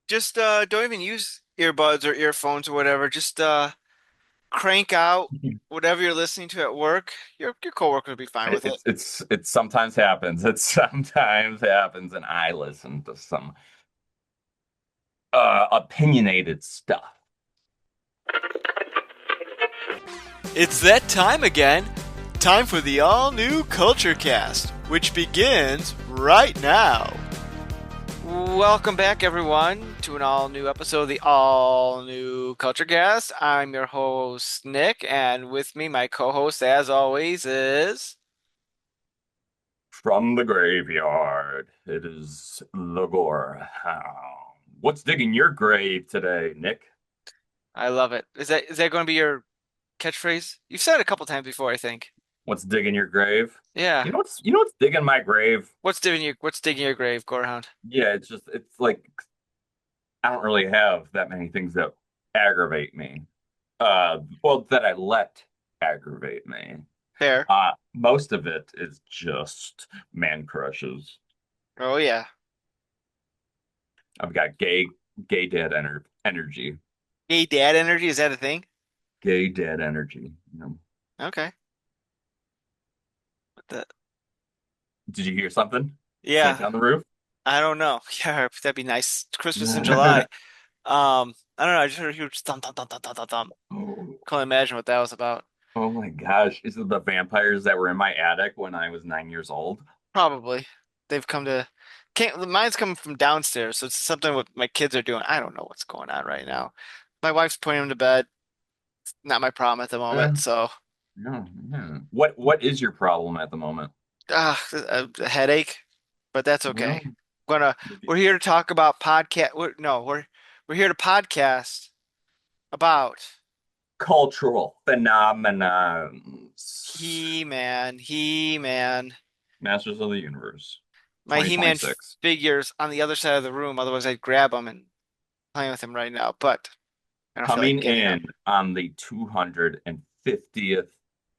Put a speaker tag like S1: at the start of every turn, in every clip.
S1: Just don't even use earbuds or earphones or whatever. Just crank out whatever you're listening to at work. Your coworker will be fine with it.
S2: It sometimes happens. It sometimes happens, and I listen to some opinionated stuff.
S1: It's that time again. Time for the all new Culture Cast, which begins right now. Welcome back, everyone, to an all new episode of the all new Culture Cast. I'm your host, Nick, and with me, my co host, as always, is.
S2: From the graveyard, it is the Gorehound. What's digging your grave today, Nick?
S1: I love it. Is that going to be your catchphrase? You've said it a couple times before, I think.
S2: What's digging your grave?
S1: Yeah.
S2: You know what's digging my grave?
S1: What's digging your grave, Gorehound?
S2: Yeah, it's like I don't really have that many things that aggravate me. Well, that I let aggravate me.
S1: Fair.
S2: Most of it is just man crushes.
S1: Oh yeah.
S2: I've got gay dad energy.
S1: Gay dad energy, is that a thing?
S2: Gay dad energy. You know.
S1: Okay. What the
S2: Did you hear something?
S1: Yeah,
S2: Paint on the roof?
S1: I don't know. Yeah, that'd be nice. It's Christmas in July. I don't know, I just heard a huge thump thump thump thump thump thump thump.
S2: Oh,
S1: Can't imagine what that was about.
S2: oh my gosh. Is it the vampires that were in my attic when I was 9 years old?
S1: Probably. They've come to can't mine's coming from downstairs, so it's something what my kids are doing. I don't know what's going on right now. My wife's putting them to bed. Not my problem at the
S2: Uh,
S1: moment, so
S2: yeah, yeah. What is your problem at the moment?
S1: a headache, but that's
S2: Well,
S1: okay. Gonna we're here to talk about podcast. No, we're here to podcast about
S2: cultural phenomena.
S1: He-Man.
S2: Masters of the Universe
S1: My He-Man
S2: 2026.
S1: figures on the other side of the room. Otherwise, I'd grab him and play with him right now. But I don't feel like
S2: Coming
S1: getting up.
S2: in on the 250th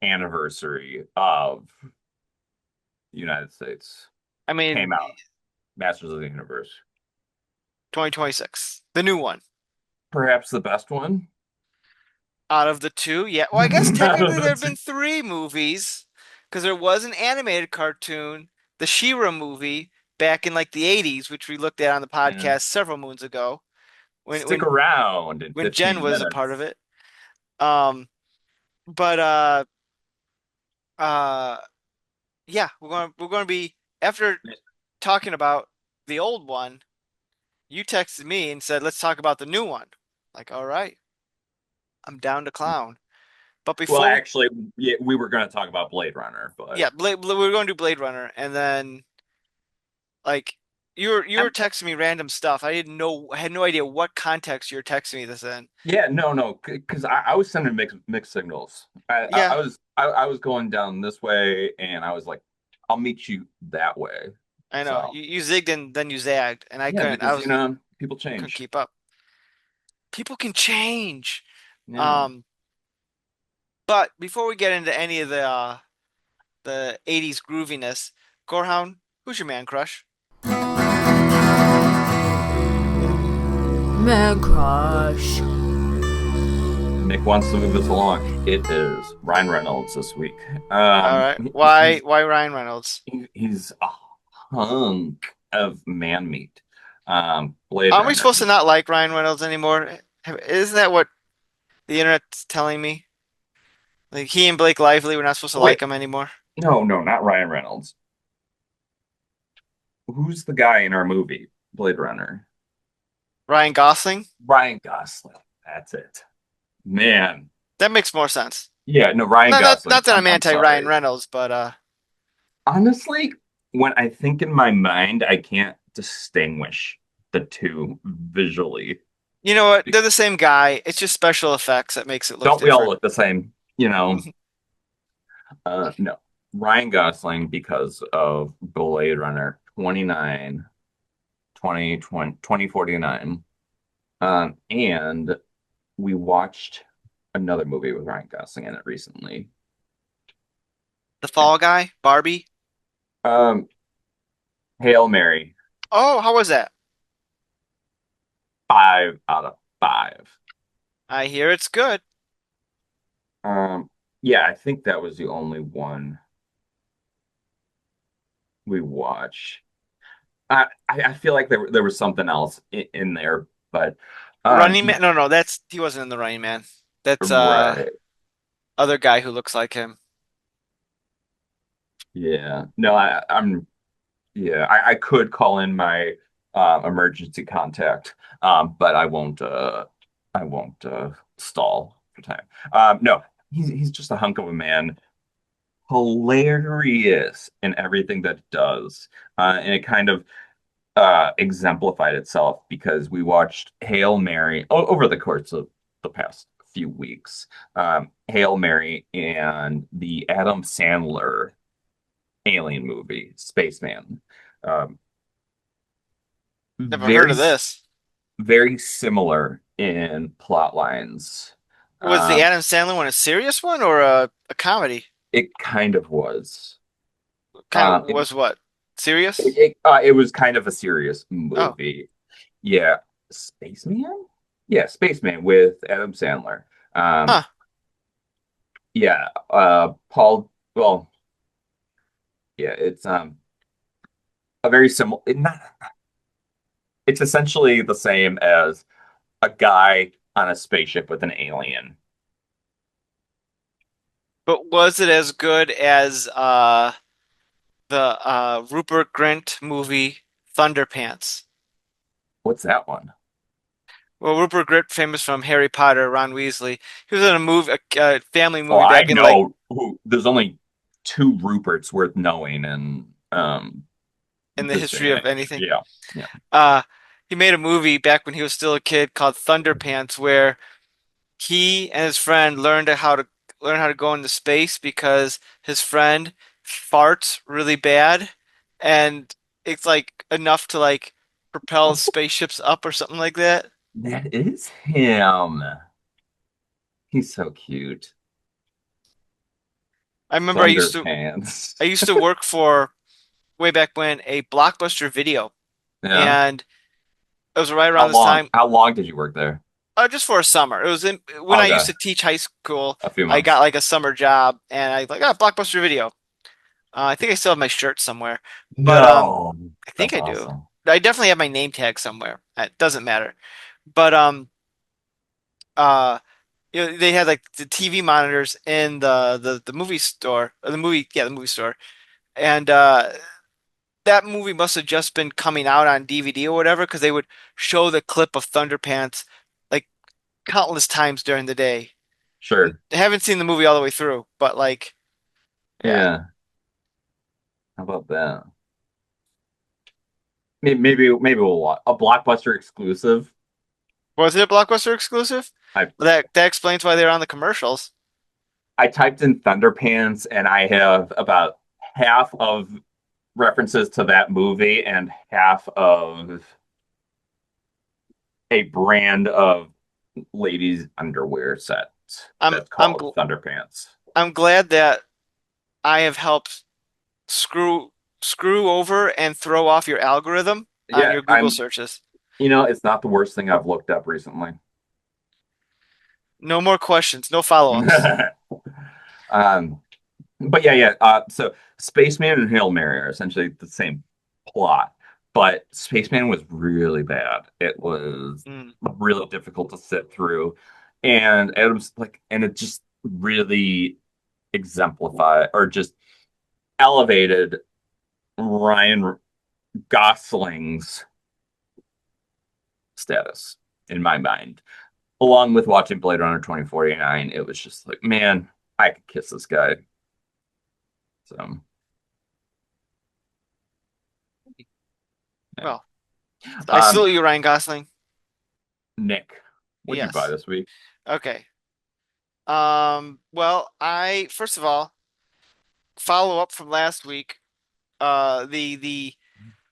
S2: anniversary of the United States.
S1: I
S2: Came
S1: mean,
S2: out. Masters of the Universe.
S1: 2026, the new one.
S2: Perhaps the best one.
S1: Out of the two, yeah. Well, I guess
S2: Out of
S1: technically
S2: the
S1: there have
S2: two.
S1: been three movies because there was an animated cartoon, the She-Ra movie, back in like the 80s, which we looked at on the
S2: Yeah.
S1: podcast several moons ago when
S2: Stick
S1: when
S2: around in
S1: when Jen
S2: 15
S1: was a part of
S2: minutes.
S1: it. Um, but uh, yeah, we're gonna be after talking about the old one. You texted me and said, "Let's talk about the new one." Like, all right, I'm down to clown. But
S2: Well,
S1: before we
S2: actually, yeah, we were going to talk about Blade Runner, but
S1: yeah, we're going to do Blade Runner, and then like you were
S2: I'm,
S1: texting me random stuff. I had no idea what context you were texting me this in.
S2: yeah, no, because I was sending mixed signals.
S1: Yeah,
S2: I was going down this way, and I was like, I'll meet you that way.
S1: I know.
S2: So
S1: You zigged and then you zagged, and I
S2: yeah,
S1: couldn't. I
S2: because you
S1: was
S2: know people
S1: couldn't
S2: change.
S1: keep up. People can change.
S2: Yeah.
S1: Um, but before we get into any of the 80s grooviness, Gorehound, who's your man crush?
S3: Man crush.
S2: Nick wants to move this along. It is Ryan Reynolds this week.
S1: All right.
S2: He-
S1: Why Ryan Reynolds?
S2: he's a hunk of man meat. Blade
S1: Aren't we
S2: Runner.
S1: supposed to not like Ryan Reynolds anymore? Isn't that what the internet's telling me? Like he and Blake Lively, we're not supposed to
S2: Wait,
S1: like him anymore.
S2: no, not Ryan Reynolds. Who's the guy in our movie, Blade Runner?
S1: Ryan Gosling?
S2: Ryan Gosling. That's it. Man.
S1: That makes more sense.
S2: Yeah, no, Ryan Gosling.
S1: Not that I'm
S2: I'm
S1: anti Ryan
S2: sorry.
S1: Reynolds, but
S2: Honestly, when I think in my mind, I can't distinguish the two visually.
S1: you know what? They're the same guy. It's just special effects that makes it look
S2: Don't we all
S1: different.
S2: look the same? You know, no. Ryan Gosling because of Blade Runner 29, 2049. And we watched another movie with Ryan Gosling in it recently.
S1: The Fall Guy, Barbie.
S2: Um, Hail Mary.
S1: Oh, how was that?
S2: 5 out of 5.
S1: I hear it's good.
S2: Um, yeah, I think that was the only one we watched. I feel like there was something else in there, but
S1: Running
S2: yeah,
S1: Man? No, no, that's he wasn't in the Running Man. That's
S2: right.
S1: other guy who looks like him.
S2: Yeah. No, I'm yeah, I could call in my emergency contact, but I won't stall for time. No, he's just a hunk of a man. Hilarious in everything that it does. And it kind of exemplified itself because we watched Hail Mary over the course of the past few weeks. Hail Mary and the Adam Sandler alien movie, Spaceman. Um,
S1: Never heard
S2: very,
S1: of this.
S2: very similar in plot lines.
S1: Was the
S2: Um,
S1: Adam Sandler one a serious one or a comedy?
S2: it kind of was.
S1: Kind of
S2: It,
S1: was what? Serious?
S2: it was kind of a serious
S1: Oh,
S2: movie. Yeah, Spaceman. Yeah, Spaceman with Adam Sandler. Um,
S1: huh.
S2: yeah, Paul. Well, yeah, it's a very similar. It's essentially the same as a guy on a spaceship with an alien.
S1: But was it as good as the Rupert Grint movie Thunderpants?
S2: What's that one?
S1: Well, Rupert Grint, famous from Harry Potter, Ron Weasley. He was in a movie, a family
S2: Oh,
S1: movie
S2: I
S1: back in like
S2: know who. There's only two Ruperts worth knowing in
S1: in the
S2: this day
S1: history
S2: and
S1: of
S2: age.
S1: anything.
S2: Yeah, yeah.
S1: Uh, he made a movie back when he was still a kid called Thunderpants, where he and his friend learn how to go into space because his friend farts really bad, and it's like enough to like propel
S2: Oh,
S1: spaceships up or something like that.
S2: that is him. He's so cute.
S1: I remember
S2: Thunderpants.
S1: I used to work for way back when a Blockbuster Video,
S2: Yeah.
S1: and it was right around this time,
S2: How long did you work there?
S1: just for a summer. It was when I used
S2: Okay,
S1: to teach high school.
S2: a few
S1: I got
S2: months.
S1: like a summer job, and I like Blockbuster Video. I think I still have my shirt somewhere, but
S2: No,
S1: I think
S2: that's
S1: I do.
S2: awesome.
S1: I definitely have my name tag somewhere. It doesn't matter. But uh, they had like the TV monitors in the movie store, or the movie store, and that movie must have just been coming out on DVD or whatever, because they would show the clip of Thunderpants like countless times during the day.
S2: Sure.
S1: I haven't seen the movie all the way through, but like, yeah.
S2: Yeah. How about that? Maybe we'll watch a Blockbuster exclusive.
S1: Was it a Blockbuster exclusive?
S2: I
S1: Well, that explains why they're on the commercials.
S2: I typed in Thunderpants and I have about half of references to that movie and half of a brand of ladies' underwear set
S1: I'm
S2: that's
S1: I'm
S2: called
S1: gl
S2: Thunderpants.
S1: I'm glad that I have helped screw screw over and throw off your algorithm on
S2: Yeah,
S1: your Google searches.
S2: it's not the worst thing I've looked up recently.
S1: No more questions, no follow-ups.
S2: um, but yeah. So Spaceman and Hail Mary are essentially the same plot, but Spaceman was really bad. It was
S1: Mm.
S2: really difficult to sit through, and it just really exemplified or just elevated Ryan Gosling's status in my mind. Along with watching Blade Runner 2049, it was just like, man, I could kiss this guy. So, yeah.
S1: Well, I
S2: Um,
S1: salute you, Ryan Gosling.
S2: Nick, what'd you buy
S1: Yes.
S2: this week?
S1: Okay. Well, I first of all follow up from last week.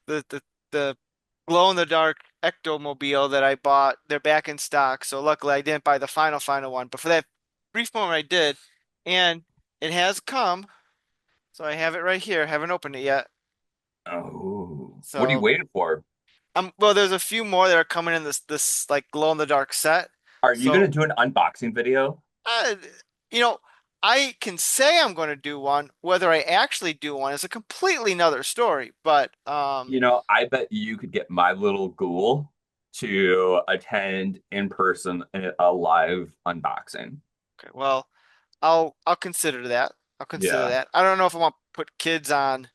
S1: The the glow in the dark ectomobile that I bought, they're back in stock. So luckily I didn't buy the final one, but for that brief moment I did, and it has come. So I have it right here. Haven't opened it yet.
S2: Oh, what are you
S1: So
S2: waiting for?
S1: Well, there's a few more that are coming in this like glow in the dark set.
S2: Are you gonna
S1: So,
S2: do an unboxing video?
S1: uh, you know, I can say I'm going to do one. Whether I actually do one is a completely another story. But
S2: I bet you could get my little ghoul to attend in person a live unboxing.
S1: okay, well, I'll consider that. I'll consider
S2: Yeah,
S1: that. I don't know if I want to put kids on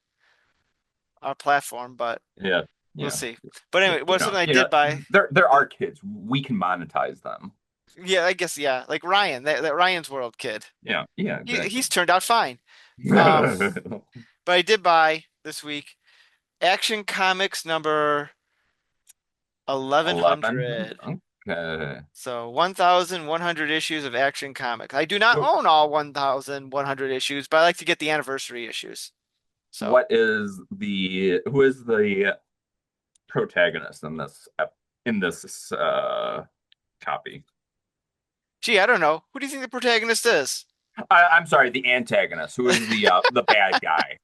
S1: our platform, but
S2: yeah,
S1: we'll
S2: yeah.
S1: see. But anyway, what's something I
S2: You know,
S1: did buy?
S2: there
S1: The
S2: are kids. We can monetize them.
S1: Yeah, I guess yeah, like Ryan, that Ryan's World kid.
S2: Yeah, yeah, exactly.
S1: He's turned out fine. Um, but I did buy this week Action Comics number
S2: 11.
S1: 1100.
S2: Okay.
S1: So 1100 issues of Action Comics. I do not own all 1100 issues, but I like to get the anniversary issues. So,
S2: Who is the protagonist in this copy?
S1: gee, I don't know. Who do you think the protagonist is?
S2: I'm sorry, the antagonist. Who is the bad guy?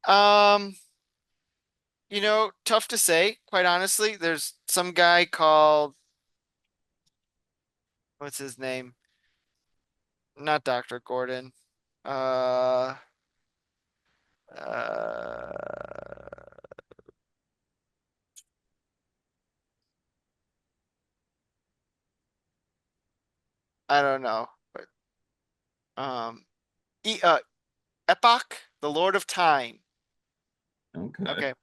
S1: Um, tough to say, quite honestly. There's some guy called what's his name? Not Dr. Gordon. Uh, uh, I don't know. But e Epoch, the Lord of Time.
S2: Okay.
S1: Okay.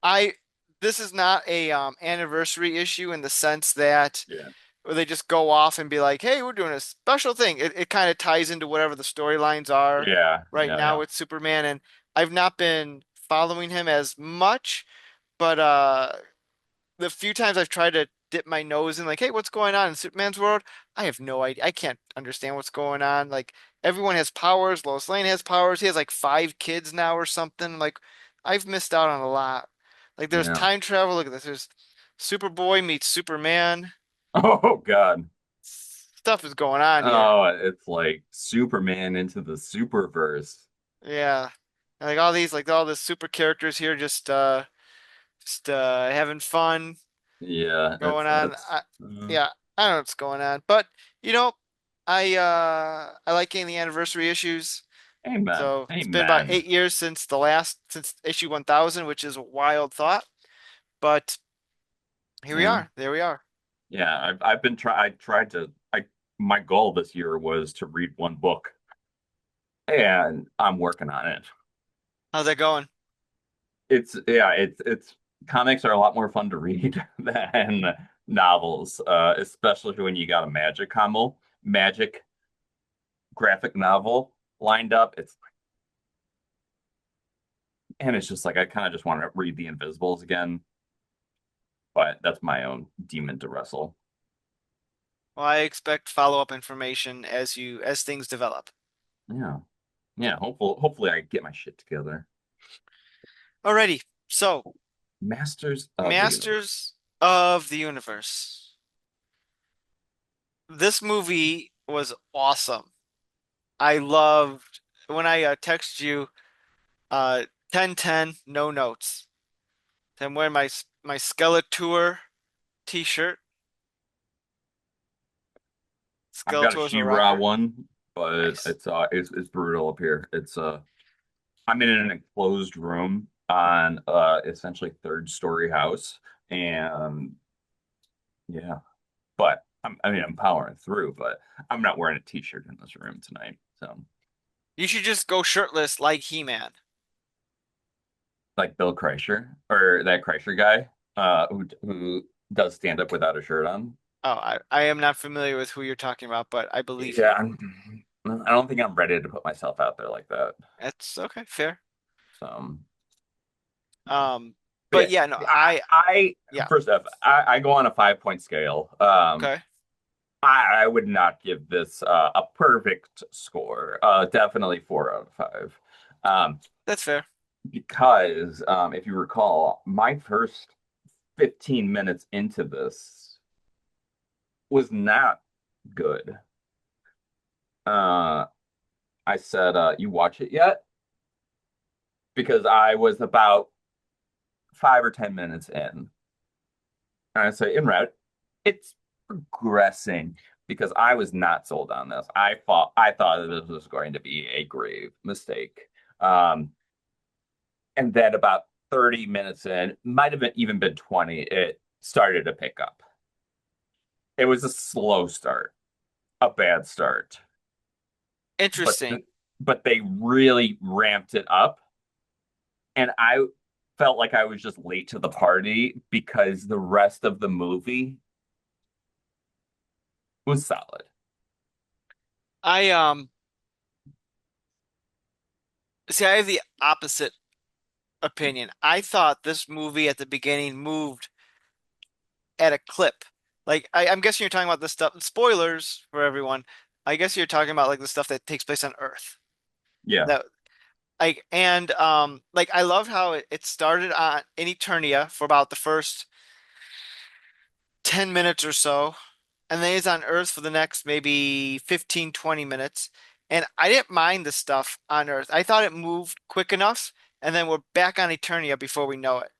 S1: I This is not a anniversary issue in the sense that
S2: Yeah.
S1: where they just go off and be like, "Hey, we're doing a special thing." It kind of ties into whatever the storylines are
S2: Yeah.
S1: right
S2: Yeah.
S1: now
S2: Yeah.
S1: with Superman, and I've not been following him as much, but the few times I've tried to dip my nose in, like, hey, what's going on in Superman's world? I have no idea. I can't understand what's going on. Like, everyone has powers. Lois Lane has powers. He has like five kids now or something. Like, I've missed out on a lot. Like, there's
S2: Yeah.
S1: time travel. Look at this. There's Superboy meets Superman.
S2: Oh God.
S1: Stuff is going on here.
S2: Oh, it's like Superman into the Superverse.
S1: Yeah. And, like all the super characters here just having fun.
S2: Yeah,
S1: Going on.
S2: that's
S1: Yeah, I don't know what's going on, but you know, I like getting the anniversary issues.
S2: amen.
S1: So it's been about
S2: Amen.
S1: 8 years since issue 1000, which is a wild thought, but here we
S2: Yeah.
S1: are. There we are.
S2: Yeah, I've been try I tried to I my goal this year was to read one book, and I'm working on it.
S1: How's that going?
S2: It's comics are a lot more fun to read than novels, especially when you got a magic graphic novel lined up. It's just like I kind of just want to read The Invisibles again, but that's my own demon to wrestle.
S1: Well, I expect follow-up information as things develop.
S2: Yeah. Yeah, hopefully I get my shit together.
S1: Alrighty, so
S2: Masters of the Universe.
S1: Masters of the Universe. This movie was awesome. I loved when I text you 10-10, no notes. I'm wearing my Skeletor t-shirt.
S2: I've got a
S1: Skeletor's a
S2: She-Ra
S1: rocker.
S2: one, but
S1: Nice.
S2: it's brutal up here. I'm in an enclosed room on essentially third story house, and yeah, but I'm powering through, but I'm not wearing a t-shirt in this room tonight. So
S1: You should just go shirtless like He-Man.
S2: like Bill Kreischer or that Kreischer guy, who does stand up without a shirt on.
S1: Oh, I am not familiar with who you're talking about, but I believe
S2: Yeah,
S1: you.
S2: I don't think I'm ready to put myself out there like that.
S1: That's okay, fair.
S2: So,
S1: Um,
S2: but
S1: but yeah, no,
S2: yeah, I
S1: yeah,
S2: first off, I go on a 5 point scale.
S1: okay,
S2: I would not give this a perfect score. Definitely 4 out of 5. Um,
S1: that's fair.
S2: because if you recall, my first 15 minutes into this was not good. Uh, I said, "You watch it yet?" Because I was about 5 or 10 minutes in, I say in route, it's progressing because I was not sold on this. I thought this was going to be a grave mistake. Um, and then about 30 minutes in, might have been even been 20, it started to pick up. It was a slow start, a bad start, but
S1: Interesting.
S2: but they really ramped it up, and I felt like I was just late to the party because the rest of the movie was solid.
S1: I see. I have the opposite opinion. I thought this movie at the beginning moved at a clip. Like I'm guessing you're talking about the stuff. Spoilers for everyone. I guess you're talking about like the stuff that takes place on Earth.
S2: Yeah.
S1: That like and like I love how it started on in Eternia for about the first 10 minutes or so, and then he's on Earth for the next maybe 15, 20 minutes. And I didn't mind the stuff on Earth. I thought it moved quick enough, and then we're back on Eternia before we know it.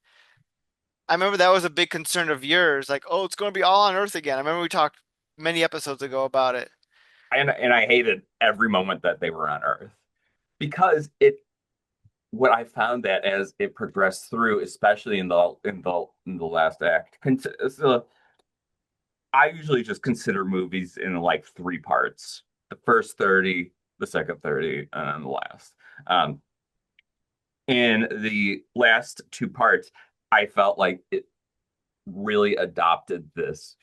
S1: I remember that was a big concern of yours, like, oh, it's going to be all on Earth again. I remember we talked many episodes ago about it.
S2: And I hated every moment that they were on Earth because it what I found that as it progressed through, especially in the last act, so I usually just consider movies in like three parts: the first 30, the second 30, and then the last. Um, in the last two parts, I felt like it really adopted this.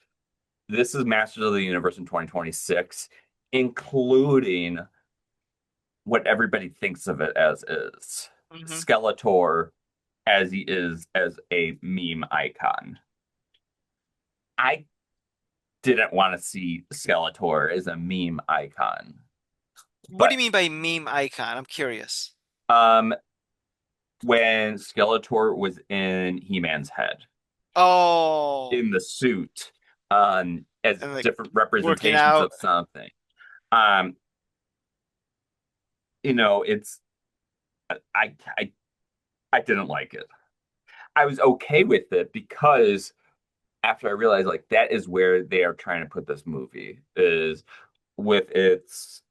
S2: This is Masters of the Universe in 2026, including what everybody thinks of it as is.
S1: Hmm.
S2: Skeletor as he is as a meme icon. I didn't want to see Skeletor as a meme icon.
S1: What do you
S2: But
S1: mean by meme icon? I'm curious.
S2: um when Skeletor was in He-Man's head
S1: Oh,
S2: in the suit as
S1: and like
S2: different
S1: working
S2: representations
S1: out.
S2: of something. Um it's I I didn't like it. I was okay with it because after I realized like that is where they are trying to put this movie is with its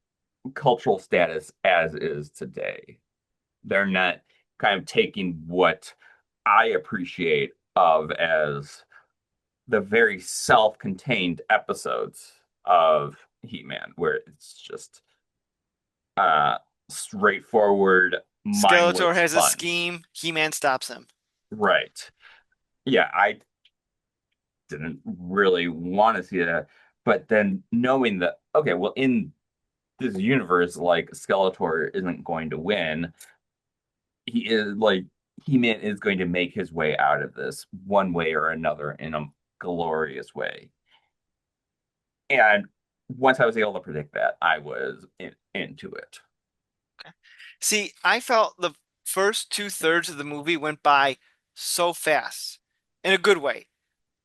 S2: cultural status as is today. They're not kind of taking what I appreciate of as the very self-contained episodes of He-Man, where it's just uh straightforward,
S1: Skeletor
S2: mindless
S1: has a
S2: fun.
S1: scheme. He-Man stops him.
S2: Right. Yeah, I didn't really want to see that. But then knowing that, okay, well, in this universe, like Skeletor isn't going to win, he is like He-Man is going to make his way out of this one way or another in a glorious way. And once I was able to predict that, I was into it.
S1: See, I felt the first two-thirds of the movie went by so fast in a good way.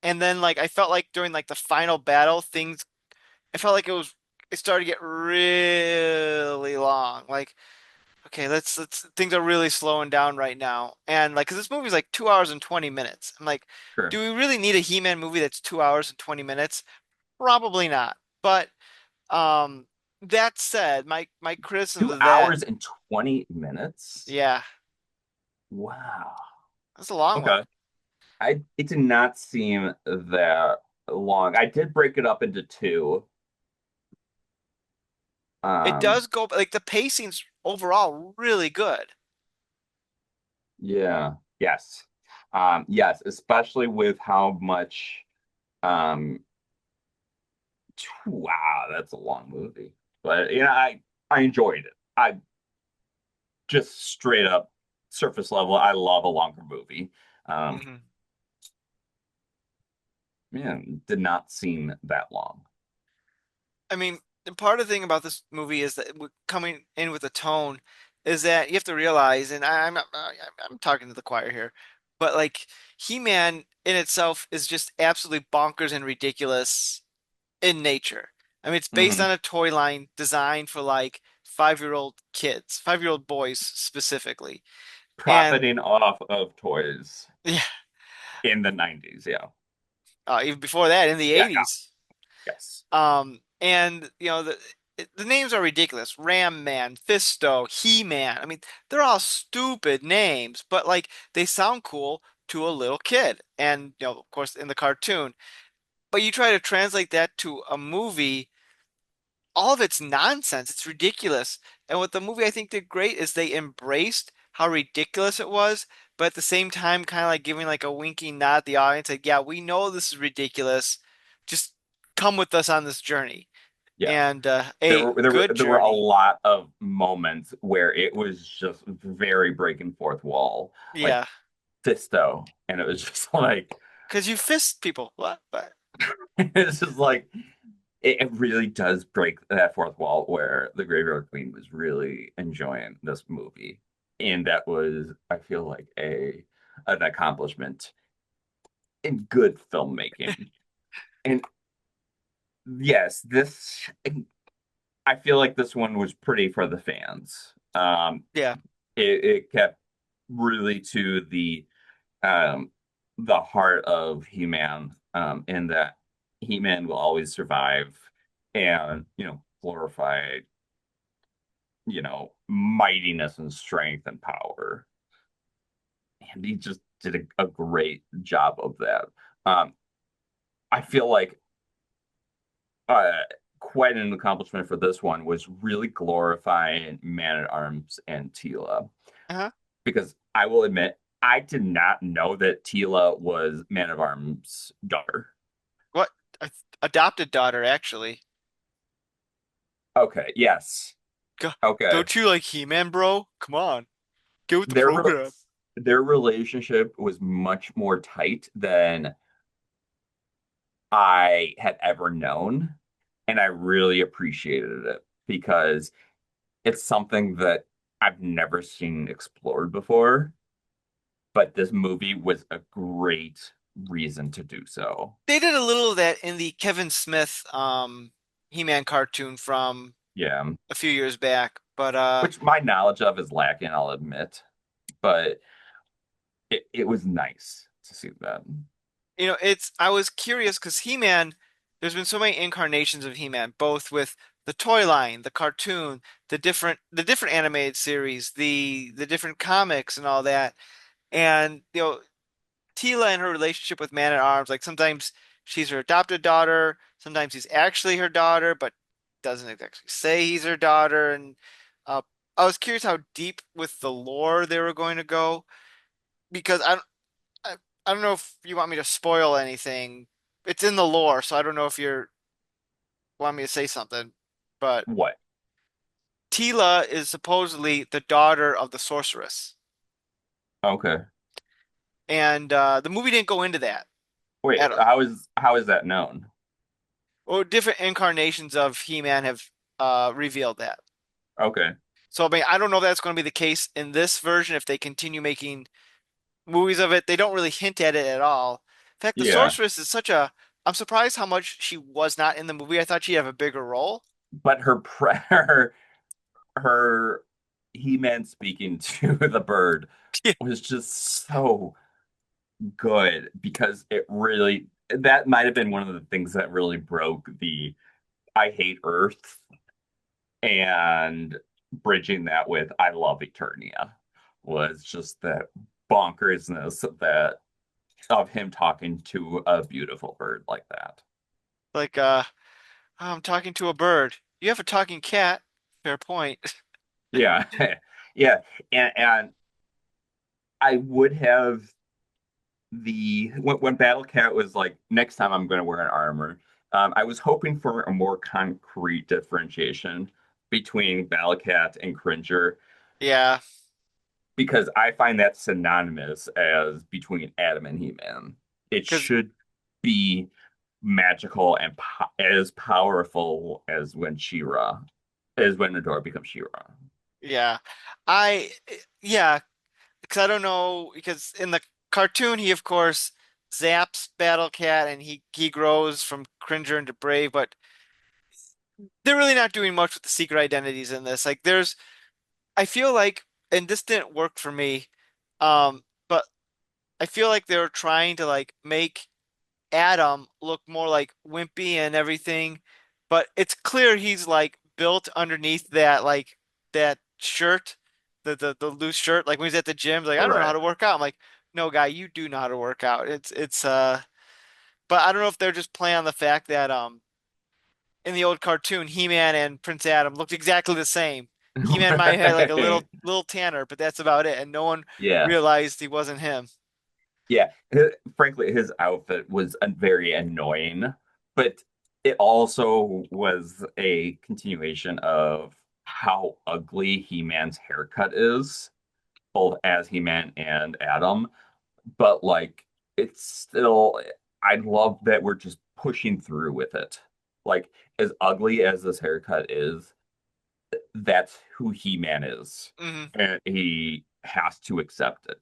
S1: And then like I felt like during like the final battle, things I felt like it started to get really long. Like, okay, let's things are really slowing down right now. And like, 'cause this movie's like 2 hours and 20 minutes. I'm like,
S2: Sure.
S1: do we really need a He-Man movie that's 2 hours and 20 minutes? Probably not. But um that said, my criticism
S2: Two
S1: of that,
S2: hours and 20 minutes?
S1: yeah,
S2: Wow.
S1: that's a long one.
S2: Okay. It did not seem that long. I did break it up into two.
S1: It
S2: Um,
S1: does go like the pacing's overall really good.
S2: yeah. Yes. Yes, especially with how much um wow, that's a long movie. But I enjoyed it. I just straight up surface level, I love a longer movie. Um,
S1: Hmm.
S2: Man, did not seem that long.
S1: I mean, and part of the thing about this movie is that coming in with a tone is that you have to realize, and I'm talking to the choir here, but like He-Man in itself is just absolutely bonkers and ridiculous in nature. I mean, it's based
S2: Hmm.
S1: on a toy line designed for like 5-year-old kids, 5-year-old boys specifically. And
S2: Profiting off of toys
S1: yeah,
S2: in the 90s, yeah.
S1: even before that in the
S2: Yeah, yeah,
S1: 80s.
S2: yes.
S1: And the names are ridiculous. Ram Man, Fisto, He-Man. I mean, they're all stupid names, but like they sound cool to a little kid. And of course, in the cartoon. But you try to translate that to a movie, all of it's nonsense. It's ridiculous. And what the movie I think did great is they embraced how ridiculous it was, but at the same time, kind of like giving like a winking nod at the audience, like, yeah, we know this is ridiculous. Just come with us on this journey.
S2: Yeah.
S1: And
S2: There
S1: a
S2: were there were
S1: good
S2: there were a
S1: journey.
S2: lot of moments where it was just very breaking fourth wall, like
S1: Yeah,
S2: Fisto, and it was just like
S1: because you fist people. What? But
S2: it's just like it really does break that fourth wall where the Graveyard Queen was really enjoying this movie, and that was, I feel like, a an accomplishment in good filmmaking. And yes, this I feel like this one was pretty for the fans.
S1: yeah,
S2: It kept really to um, the heart of He-Man, in that He-Man will always survive and, glorify, mightiness and strength and power. And he just did a great job of that. Um, I feel like uh, quite an accomplishment for this one was really glorifying Man-at-Arms and Tila.
S1: uh-huh.
S2: Because I will admit, I did not know that Tila was Man-at-Arms' daughter.
S1: What? A- Adopted daughter, actually.
S2: Okay, yes.
S1: Go-
S2: Okay.
S1: Don't you like He-Man, bro? Come on, get with the
S2: Their re-
S1: program.
S2: their relationship was much more tight than I had ever known, and I really appreciated it because it's something that I've never seen explored before, but this movie was a great reason to do so.
S1: They did a little of that in the Kevin Smith He-Man cartoon from
S2: Yeah.
S1: a few years back. But
S2: Which my knowledge of is lacking, I'll admit. But it was nice to see that.
S1: it's I was curious because He-Man, there's been so many incarnations of He-Man, both with the toy line, the cartoon, the different animated series, the different comics and all that. And Tila and her relationship with Man at Arms, like sometimes she's her adopted daughter, sometimes he's actually her daughter, but doesn't exactly say he's her daughter. And uh, I was curious how deep with the lore they were going to go because I, I don't know if you want me to spoil anything. It's in the lore, so I don't know if you want me to say something. But
S2: What?
S1: Tila is supposedly the daughter of the sorceress,
S2: Okay.
S1: and the movie didn't go into that
S2: Wait,
S1: at all.
S2: how is that known?
S1: Well, different incarnations of He-Man have revealed that.
S2: Okay.
S1: So I mean, I don't know if that's going to be the case in this version if they continue making movies of it. They don't really hint at it at all. In fact, the
S2: Yeah.
S1: sorceress is such a. I'm surprised how much she was not in the movie. I thought she'd have a bigger role.
S2: But her He-Man speaking to the bird was just so good because it really that might have been one of the things that really broke the I hate Earth and bridging that with I love Eternia was just that bonkersness of him talking to a beautiful bird like that.
S1: Like, I'm talking to a bird. You have a talking cat. Fair point.
S2: Yeah. Yeah. And I would have when Battle Cat was like, next time I'm going to wear an armor, I was hoping for a more concrete differentiation between Battle Cat and Cringer
S1: Yeah,
S2: because I find that synonymous as between Adam and He-Man. It
S1: because
S2: should be magical and as powerful as when She-Ra, as when Adora becomes She-Ra.
S1: yeah, I yeah, because I don't know because in the cartoon he of course zaps Battle Cat and he grows from Cringer into Brave, but they're really not doing much with the secret identities in this. Like there's I feel like and this didn't work for me, but I feel like they're trying to like make Adam look more like wimpy and everything, but it's clear he's like built underneath that that shirt, the loose shirt. Like when he's at the gym, he's like, I don't know how
S2: Right.
S1: to work out. I'm like, no, guy, you do know how to work out. But I don't know if they're just playing on the fact that in the old cartoon, He-Man and Prince Adam looked exactly the same. He-Man might have had like a
S2: Right.
S1: little tanner, but that's about it, and no one
S2: Yeah.
S1: realized he wasn't him.
S2: Yeah. Frankly, his outfit was very annoying, but it also was a continuation of how ugly He-Man's haircut is, both as He-Man and Adam. But like, it's still, I love that we're just pushing through with it. Like, as ugly as this haircut is, that's who He-Man is.
S1: Hmm.
S2: And he has to accept it.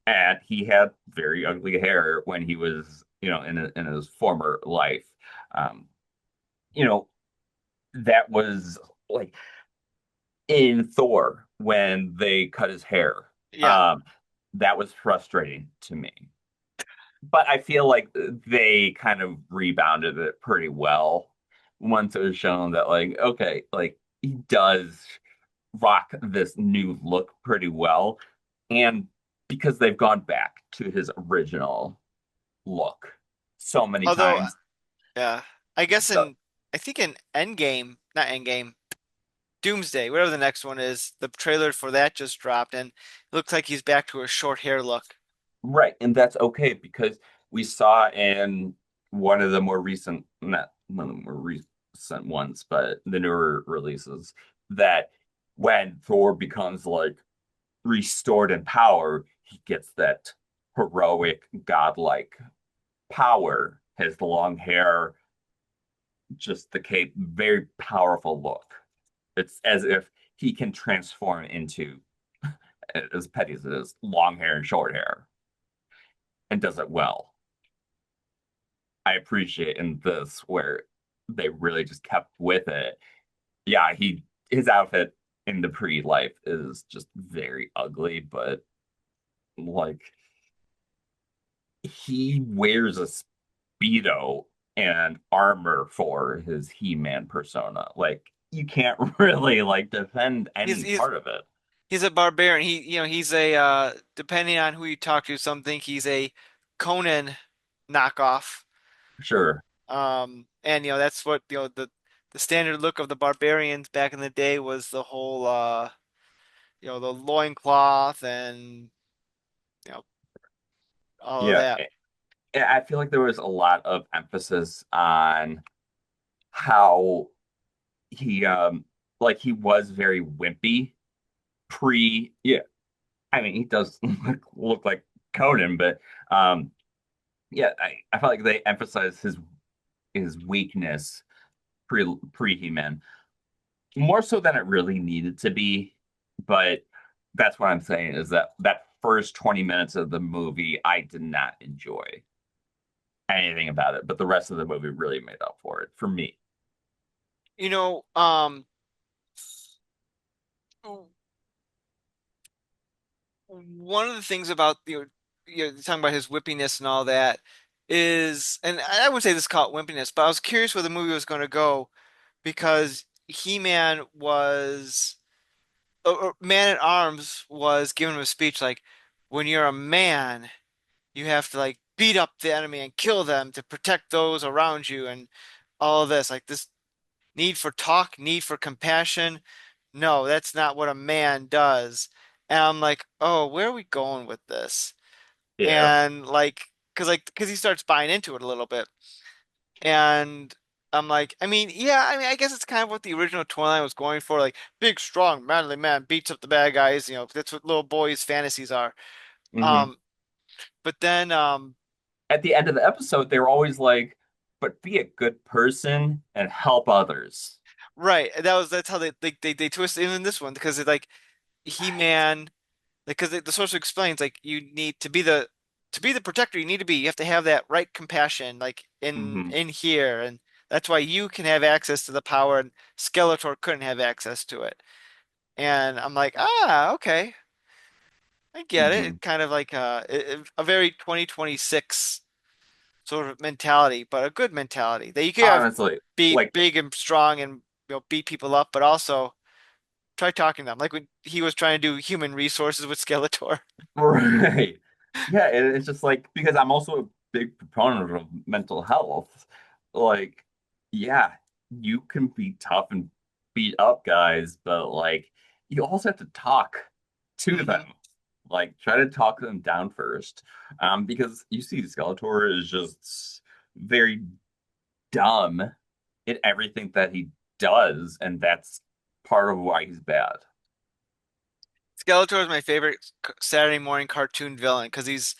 S2: And he had very ugly hair when he was, in his former life. Um, you know, that was like in Thor when they cut his hair.
S1: Yeah.
S2: Um, that was frustrating to me. But I feel like they kind of rebounded it pretty well once it was shown that, like, okay, like he does rock this new look pretty well. And because they've gone back to his original look so many
S1: Although,
S2: times,
S1: yeah, I guess
S2: the,
S1: I think in Endgame, not Endgame, Doomsday, whatever the next one is, the trailer for that just dropped, and it looks like he's back to a short hair look.
S2: right. And that's okay because we saw in one of the more recent, not one of the more recent ones, but the newer releases, that when Thor becomes like restored in power, he gets that heroic, godlike power, his long hair, just the cape, very powerful look. It's as if he can transform into, as petty as it is, long hair and short hair, and does it well. I appreciate in this where they really just kept with it. Yeah, his outfit in the pre-life is just very ugly, but like he wears a Speedo and armor for his He-Man persona. Like you can't really like defend
S1: He's
S2: any
S1: he's
S2: part of it.
S1: he's a barbarian. He's a depending on who you talk to, some think he's a Conan knockoff.
S2: Sure.
S1: And that's what the standard look of the barbarians back in the day was the whole the loincloth and you know all of
S2: Yeah.
S1: that.
S2: I feel like there was a lot of emphasis on how he like he was very wimpy pre yeah. I mean he does look like Conan, but yeah, I felt like they emphasized his weakness pre He-Man more so than it really needed to be. But that's what I'm saying is that first 20 minutes of the movie, I did not enjoy anything about it, but the rest of the movie really made up for it for me.
S1: You know, one of the things about talking about his whippiness and all that is, and I would say this is called wimpiness, but I was curious where the movie was going to go because He-Man was, Man at Arms was giving him a speech like, when you're a man, you have to like beat up the enemy and kill them to protect those around you and all of this, like this need for talk, need for compassion. No, that's not what a man does. And I'm like, oh, where are we going with this?
S2: Yeah.
S1: And because he starts buying into it a little bit. And I'm like, I guess it's kind of what the original Twilight was going for, like big, strong, manly man beats up the bad guys. That's what little boys' fantasies are.
S2: Hmm.
S1: Um, but then,
S2: At the end of the episode, they were always like, but be a good person and help others.
S1: right, that's how they twist it in this one because it's like He-Man. Because the source explains like you need to be the protector you have to have that right compassion like
S2: Hmm.
S1: in here, and that's why you can have access to the power and Skeletor couldn't have access to it. And I'm like, okay, I get it.
S2: Hmm.
S1: It's kind of like a very 2026 sort of mentality, but a good mentality that you could have
S2: Honestly,
S1: be
S2: like
S1: big and strong and beat people up, but also try talking to them. Like when he was trying to do human resources with Skeletor.
S2: right. Yeah, it's just like because I'm also a big proponent of mental health. Like, yeah, you can be tough and beat up guys, but like you also have to talk to them.
S1: Hmm.
S2: Like try to talk them down first. Because you see Skeletor is just very dumb at everything that he does, and that's part of why he's bad.
S1: Skeletor is my favorite Saturday morning cartoon villain because he's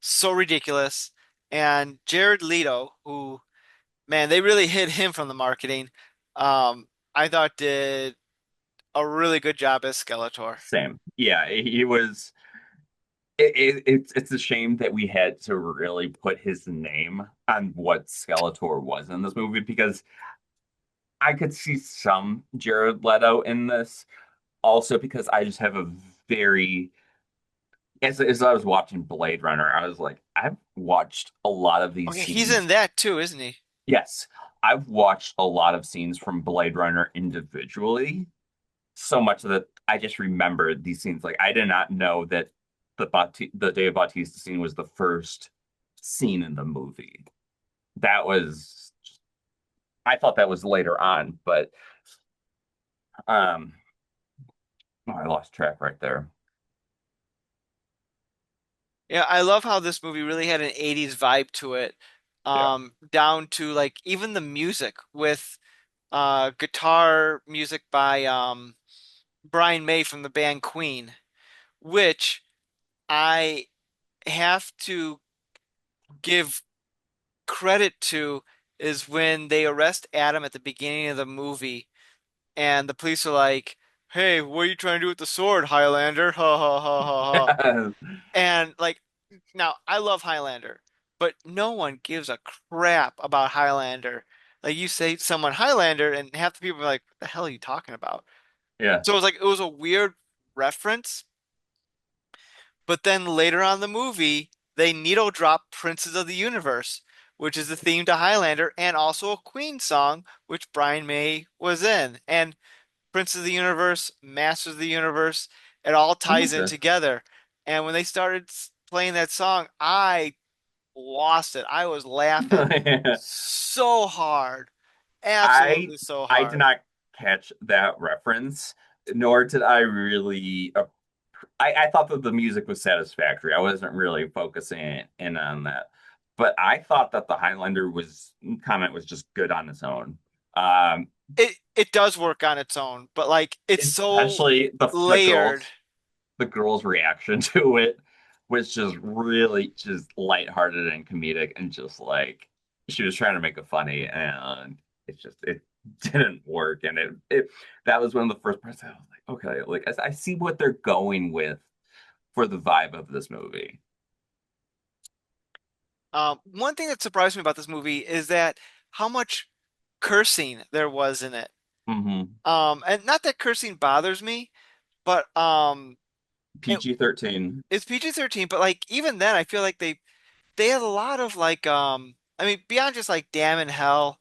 S1: so ridiculous. And Jared Leto, who, man, they really hit him from the marketing. I thought did a really good job as Skeletor.
S2: Same. Yeah, he was it's a shame that we had to really put his name on what Skeletor was in this movie because I could see some Jared Leto in this. Also because I just have a very as I was watching Blade Runner, I was like, I've watched a lot of these
S1: Okay, he's
S2: scenes.
S1: in that too, isn't he?
S2: Yes, I've watched a lot of scenes from Blade Runner individually, so much that I just remembered these scenes. Like I did not know that the Dave Bautista scene was the first scene in the movie. That was I thought that was later on, but um oh, I lost track right there.
S1: Yeah, I love how this movie really had an 80s vibe to it.
S2: Yeah.
S1: Down to like even the music with guitar music by Brian May from the band Queen, which I have to give credit to is when they arrest Adam at the beginning of the movie and the police are like, "Hey, what are you trying to do with the sword, Highlander?" Ha ha ha ha ha. And like now I love Highlander, but no one gives a crap about Highlander. Like you say someone Highlander and half the people are like, "What the hell are you talking about?"
S2: Yeah.
S1: So it was like it was a weird reference, but then later on in the movie, they needle drop Princes of the Universe, which is the theme to Highlander and also a Queen song, which Brian May was in. And Prince of the Universe, Masters of the Universe, it all
S2: I'm
S1: ties in
S2: okay.
S1: together. And when they started playing that song, I lost it. I was laughing so hard.
S2: I
S1: Absolutely so
S2: I did
S1: hard.
S2: not catch that reference, nor did I really. I thought that the music was satisfactory. I wasn't really focusing in on that, but I thought that the Highlander was comment was just good on its own. Um,
S1: It does work on its own, but like it's so
S2: Especially
S1: layered.
S2: the girls' reaction to it was just really just lighthearted and comedic and just like she was trying to make it funny and it didn't work and it that was one of the first parts I was like okay like I see what they're going with for the vibe of this movie.
S1: One thing that surprised me about this movie is that how much cursing there was in it.
S2: Hmm.
S1: And not that cursing bothers me, but it,
S2: PG-13.
S1: it's PG-13. But like even then, I feel like they had a lot of like I mean beyond just like damn in hell,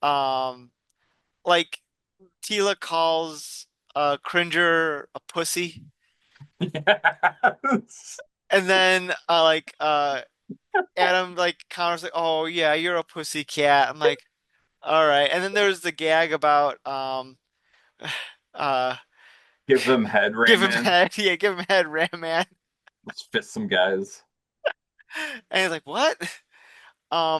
S1: um, like Tila calls Cringer a pussy,
S2: Yes.
S1: and then Adam like counters like, oh yeah, you're a pussy cat. I'm like, all right. And then there's the gag about uh
S2: Give them head,
S1: give him
S2: Rayman.
S1: head, yeah, give him head, Ram Man.
S2: Let's fist some guys.
S1: And he's like, what?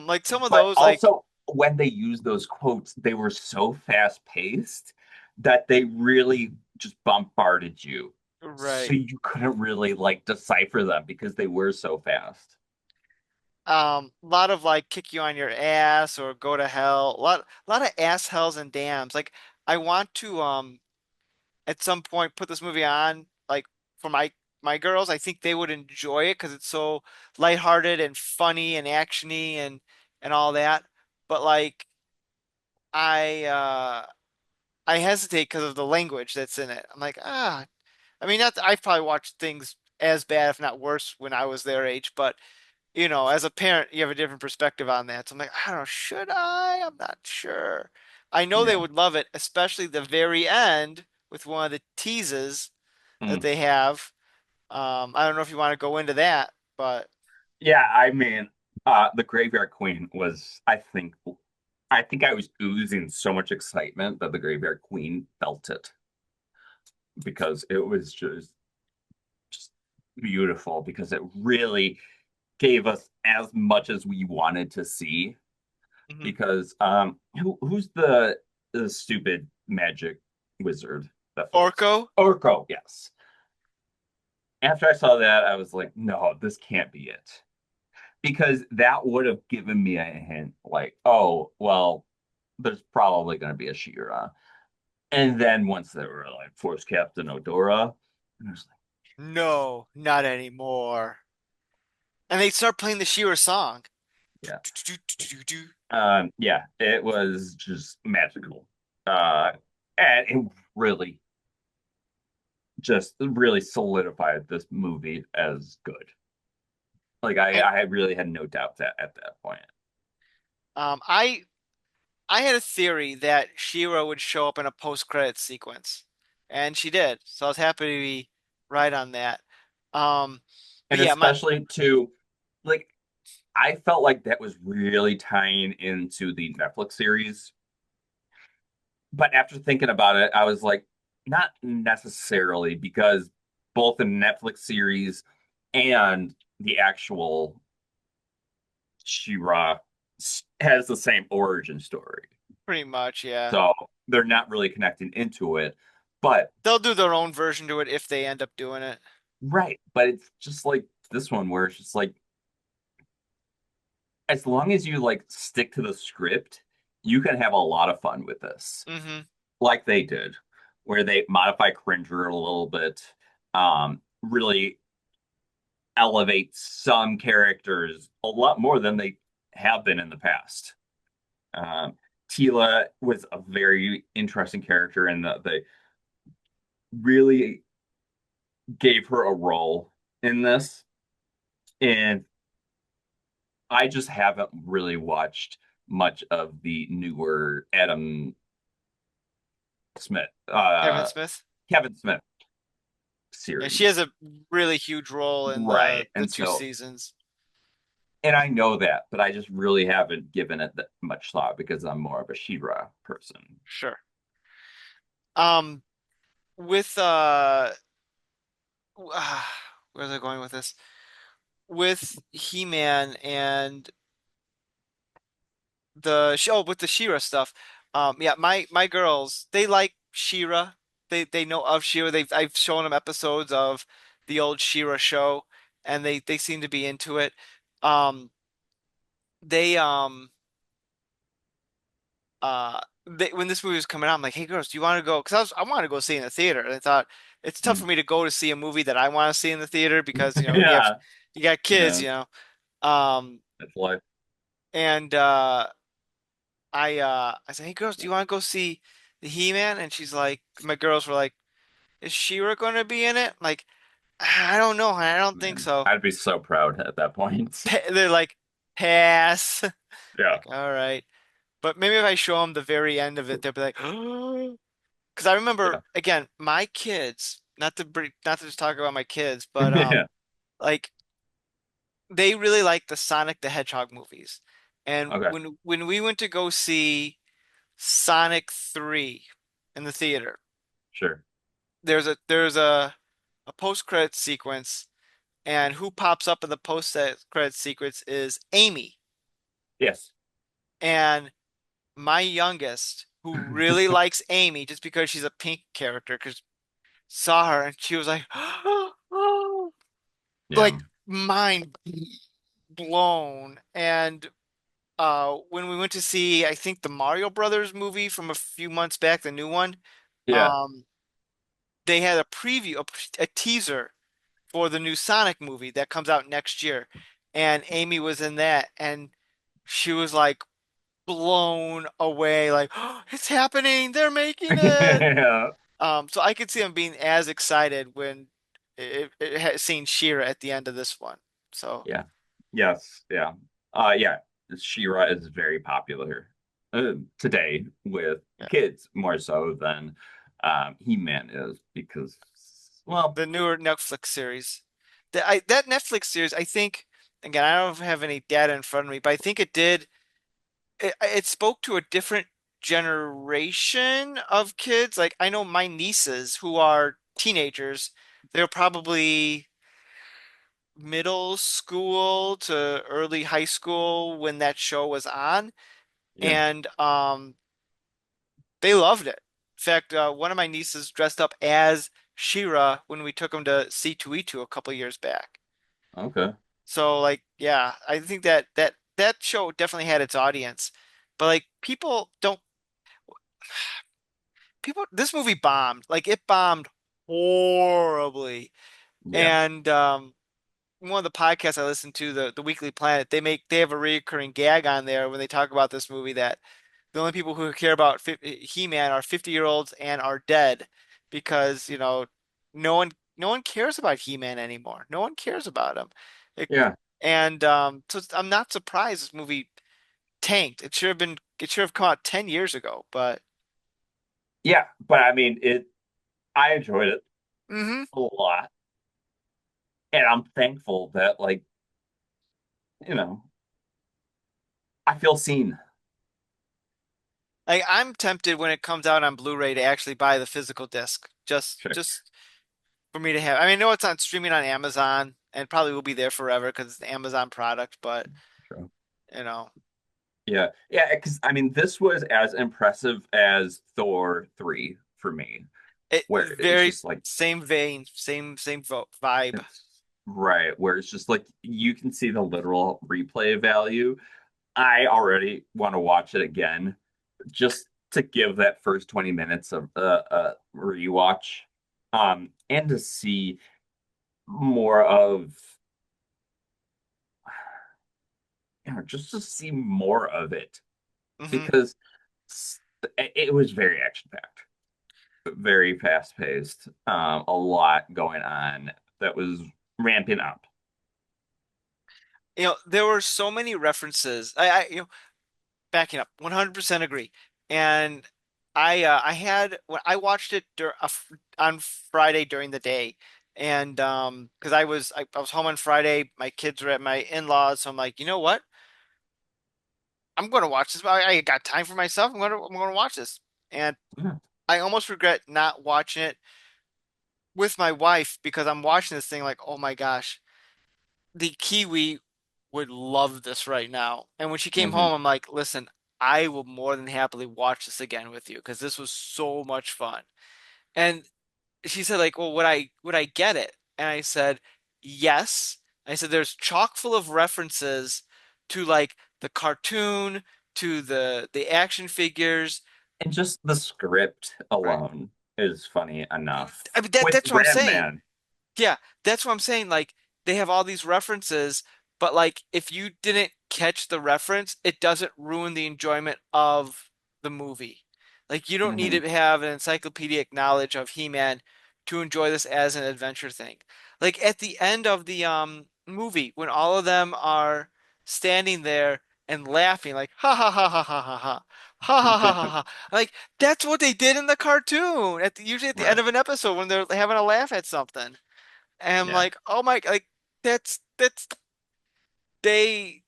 S1: Like some of
S2: But
S1: those like
S2: also, when they used those quotes, they were so fast paced that they really just bombarded you. So
S1: right.
S2: you couldn't really like decipher them because they were so fast.
S1: A lot of like kick you on your ass or go to hell. A lot of ass hells and dams. Like I want to at some point put this movie on like for my girls. I think they would enjoy it because it's so lighthearted and funny and actiony and all that. But like I hesitate because of the language that's in it. I'm like, I mean, I've probably watched things as bad, if not worse, when I was their age, but as a parent, you have a different perspective on that. So I'm like, I don't know, should I? I'm not sure. I know they
S2: Yeah.
S1: would love it, especially the very end with one of the teases that
S2: Mm.
S1: they have. I don't know if you want to go into that, but
S2: Yeah, I mean, the Graveyard Queen was, I think I was oozing so much excitement that the Graveyard Queen felt it because it was just beautiful because it really gave us as much as we wanted to see.
S1: mhm.
S2: Because who's the stupid magic wizard that floats?
S1: Orko,
S2: Orko, yes. After I saw that, I was like, no, this can't be it. Because that would have given me a hint, like, oh, well, there's probably going to be a She-Ra. And then once they were like, Force Captain Odora, and I was
S1: no, not anymore. And they start playing the Shira song.
S2: like, yeah, it was just magical. Uh, and it really, just really solidified this movie as good. Like
S1: And
S2: I really had no doubt that at that point.
S1: um, I I had a theory that Shira would show up in a post-credit sequence, and she did. So I was happy to be right on that. But
S2: And
S1: yeah, my
S2: especially to like I felt like that was really tying into the Netflix series. But after thinking about it, I was like, not necessarily because both the Netflix series and the actual She-Ra has the same origin story.
S1: pretty much, yeah.
S2: So they're not really connecting into it. But
S1: They'll do their own version to it if they end up doing it.
S2: right, but it's just like this one where it's just like as long as you like stick to the script, you can have a lot of fun with this.
S1: Hmm.
S2: Like they did, where they modify Cringer a little bit, really elevate some characters a lot more than they have been in the past. Um, Tila was a very interesting character, and they really gave her a role in this. And I just haven't really watched much of the newer Smith,
S1: Kevin Smith.
S2: Kevin Smith
S1: Yeah, she has
S2: series.
S1: a really huge role in the
S2: Right.
S1: the
S2: And
S1: two
S2: so,
S1: seasons.
S2: and I know that, but I just really haven't given it that much thought because I'm more of a She-Ra person.
S1: Sure. Um, with where was I going with this? With He-Man and the show with the She-Ra stuff. Yeah, my girls, they like She-Ra. They know of She-Ra. I've shown them episodes of the old She-Ra show, and they seem to be into it. Um, they when this movie was coming out, I'm like, hey girls, do you want to go? Because I want to go see it in the theater. And I thought it's tough for
S2: Mm.
S1: me to go to see a movie that I want to see in the theater because when
S2: Yeah.
S1: you got kids,
S2: Yeah.
S1: um,
S2: It's like,
S1: and I said, hey girls, do you want to go see the He-Man? And she's like, my girls were like, is She-Ra going to be in it? I'm like, I don't know, honey, I don't think
S2: man,
S1: so.
S2: I'd be so proud at that point.
S1: They're like, pass.
S2: Yeah.
S1: Like, all right. But maybe if I show them the very end of it, they'll be like, because I remember
S2: Yeah.
S1: again, my kids, not to just talk about my kids, but
S2: Yeah.
S1: like they really like the Sonic the Hedgehog movies. And
S2: Okay.
S1: when we went to go see Sonic 3 in the theater,
S2: Sure.
S1: there's a post-credit sequence, and who pops up in the post-credit sequence is Amy.
S2: Yes.
S1: And my youngest, who really likes Amy just because she's a pink character, because saw her and she was like, like
S2: Yeah.
S1: mind blown. And when we went to see, I think the Mario Brothers movie from a few months back, the new one,
S2: Yeah.
S1: um, they had a preview, a teaser for the new Sonic movie that comes out next year. And Amy was in that, and she was like blown away, like, oh, it's happening, they're making it.
S2: Yeah.
S1: So I could see him being as excited when it had seen Shira at the end of this one. So
S2: Yeah. Yes, yeah. Yeah, She-Ra is very popular today with
S1: Yeah.
S2: kids more so than He-Man is because, well,
S1: The newer Netflix series. That Netflix series, I think, again, I don't have any data in front of me, but I think it spoke to a different generation of kids. Like I know my nieces who are teenagers, they're probably middle school to early high school when that show was on,
S2: yeah.
S1: and they loved it. In fact, one of my nieces dressed up as Shira when we took them to C2E2 a couple years back.
S2: Okay.
S1: So like, yeah, I think that show definitely had its audience. But like people this movie bombed. Like it bombed horribly.
S2: Yeah.
S1: And one of the podcasts I listen to, the Weekly Planet, they have a recurring gag on there when they talk about this movie that the only people who care about He-Man are 50-year-olds and are dead because, no one cares about He-Man anymore. No one cares about him. It,
S2: Yeah.
S1: and so I'm not surprised this movie tanked. It should have come out 10 years ago, but
S2: Yeah. But I mean, I enjoyed it
S1: hmm
S2: a lot. And I'm thankful that, like, you know, I feel seen.
S1: I'm tempted when it comes out on Blu-ray to actually buy the physical disc
S2: Sure.
S1: just for me to have. I mean, I know it's on streaming on Amazon and probably will be there forever because it's an Amazon product, but
S2: Sure.
S1: you know,
S2: Yeah. Yeah. Because, I mean, this was as impressive as Thor 3 for me,
S1: it
S2: where it's
S1: very
S2: just like,
S1: same vein, vibe.
S2: it's right, where it's just like you can see the literal replay value. I already want to watch it again just to give that first 20 minutes of rewatch, and to see more of, just to see more of it
S1: hmm
S2: because it was very action packed, very fast paced, a lot going on that was ramping up.
S1: There were so many references. Backing up, 100% agree. And I had when I watched it on Friday during the day, and because I was home on Friday, my kids were at my in-laws, so I'm like, you know what? I'm going to watch this. I got time for myself. I'm going to watch this, and
S2: Yeah.
S1: I almost regret not watching it with my wife because I'm watching this thing like, oh my gosh, the Kiwi would love this right now. And when she came
S2: Hmm.
S1: home, I'm like, listen, I will more than happily watch this again with you because this was so much fun. And she said, like, well, would I get it? And I said, yes. I said, there's chock full of references to like the cartoon, to the action figures.
S2: And just the script
S1: Right.
S2: alone is funny enough
S1: I mean,
S2: with
S1: that's what I'm
S2: Ram
S1: saying.
S2: Man.
S1: Yeah, that's what I'm saying. Like they have all these references, but like if you didn't catch the reference, it doesn't ruin the enjoyment of the movie. Like you don't need
S2: Hmm.
S1: to have an encyclopedic knowledge of He-Man to enjoy this as an adventure thing. Like at the end of the movie, when all of them are standing there and laughing, like ha ha ha ha ha ha ha ha ha ha ha ha. Like that's what they did in the cartoon usually at the end
S2: Right.
S1: of an episode when they're having a laugh at something. And I'm
S2: Yeah.
S1: like, oh my, like that's they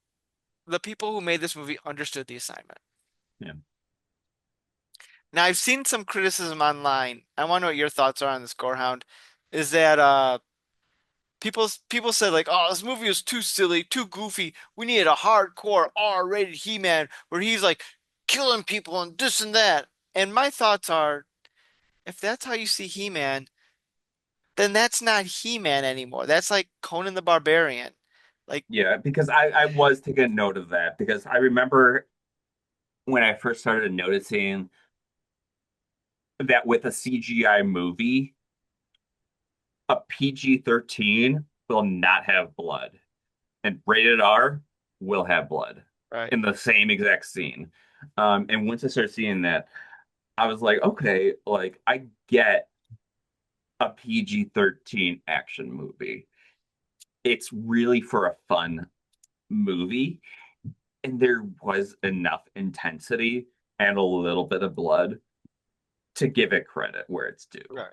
S1: the people who made this movie understood the assignment.
S2: Yeah.
S1: Now I've seen some criticism online. I want to know what your thoughts are on this Gorehound. Is that people said like, oh, this movie is too silly, too goofy. We needed a hardcore R-rated He-Man where he's like killing people and this and that. And my thoughts are, if that's how you see He-Man, then that's not He-Man anymore. That's like Conan the Barbarian. Like,
S2: Yeah. Because I was taking note of that because I remember when I first started noticing that with a CGI movie, a PG-13 will not have blood, and rated R will have blood
S1: right.
S2: in the same exact scene. And once I started seeing that, I was like, okay, like I get a PG-13 action movie. It's really for a fun. movie, and there was enough intensity and a little bit of blood to give it credit where it's due.
S1: Right.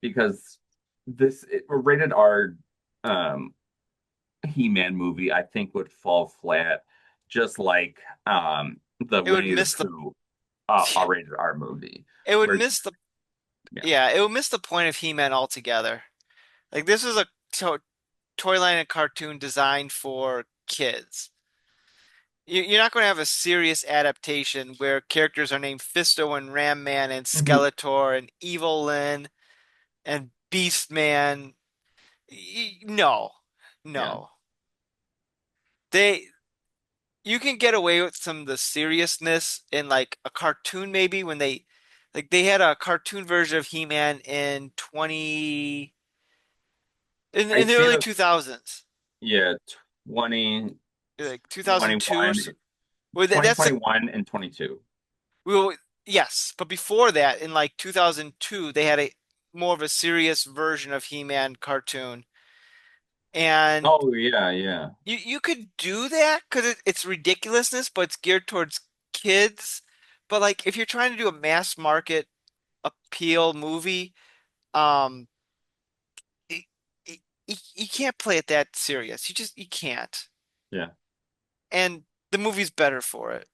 S2: Because a rated R um, He-Man movie, I think, would fall flat, just like the
S1: It would
S2: Winnie the
S1: miss the
S2: Pooh a rated R movie,
S1: it would
S2: where
S1: miss the
S2: yeah,
S1: yeah, it would miss the point of He-Man altogether. Like this is a toy line and cartoon designed for kids. You're not going to have a serious adaptation where characters are named Fisto and Ram Man and
S2: hmm
S1: Skeletor and Evil Lyn and Beast Man. No,
S2: yeah,
S1: no. They you can get away with some of the seriousness in like a cartoon maybe when they had a cartoon version of He-Man in 20
S2: I
S1: in the
S2: see
S1: early
S2: the
S1: 2000s.
S2: yeah 20
S1: Like 2002 or
S2: 21
S1: so. Well, that's the
S2: 2021 and 22.
S1: well, yes, but before that, in like 2002, they had a more of a serious version of He-Man cartoon, and
S2: Oh yeah, yeah,
S1: you could do that because it's ridiculousness, but it's geared towards kids. But like, if you're trying to do a mass market appeal movie, um, it, you can't play it that serious. You can't,
S2: yeah.
S1: and the movie's better for it.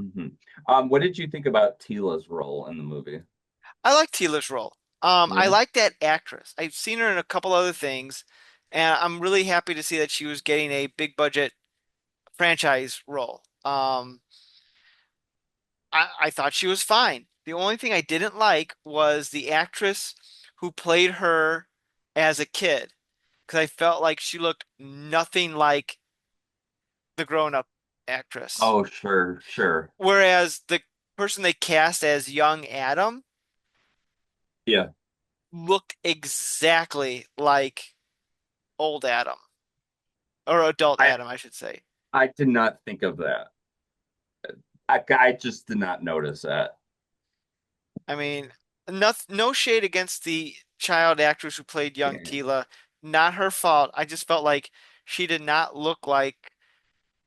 S2: hmm what did you think about Tila's role in the movie?
S1: I like Tila's role. I
S2: Yeah.
S1: like that actress. I've seen her in a couple other things, and I'm really happy to see that she was getting a big budget franchise role. I thought she was fine. The only thing I didn't like was the actress who played her as a kid, because I felt like she looked nothing like the grown-up actress.
S2: Oh, sure, sure.
S1: Whereas the person they cast as young Adam
S2: Yeah.
S1: looked exactly like old Adam. Or adult
S2: I
S1: Adam, I should say.
S2: I did not think of that. I just did not notice that.
S1: I mean, no shade against the child actress who played young
S2: Yeah.
S1: Tila. Not her fault. I just felt like she did not look like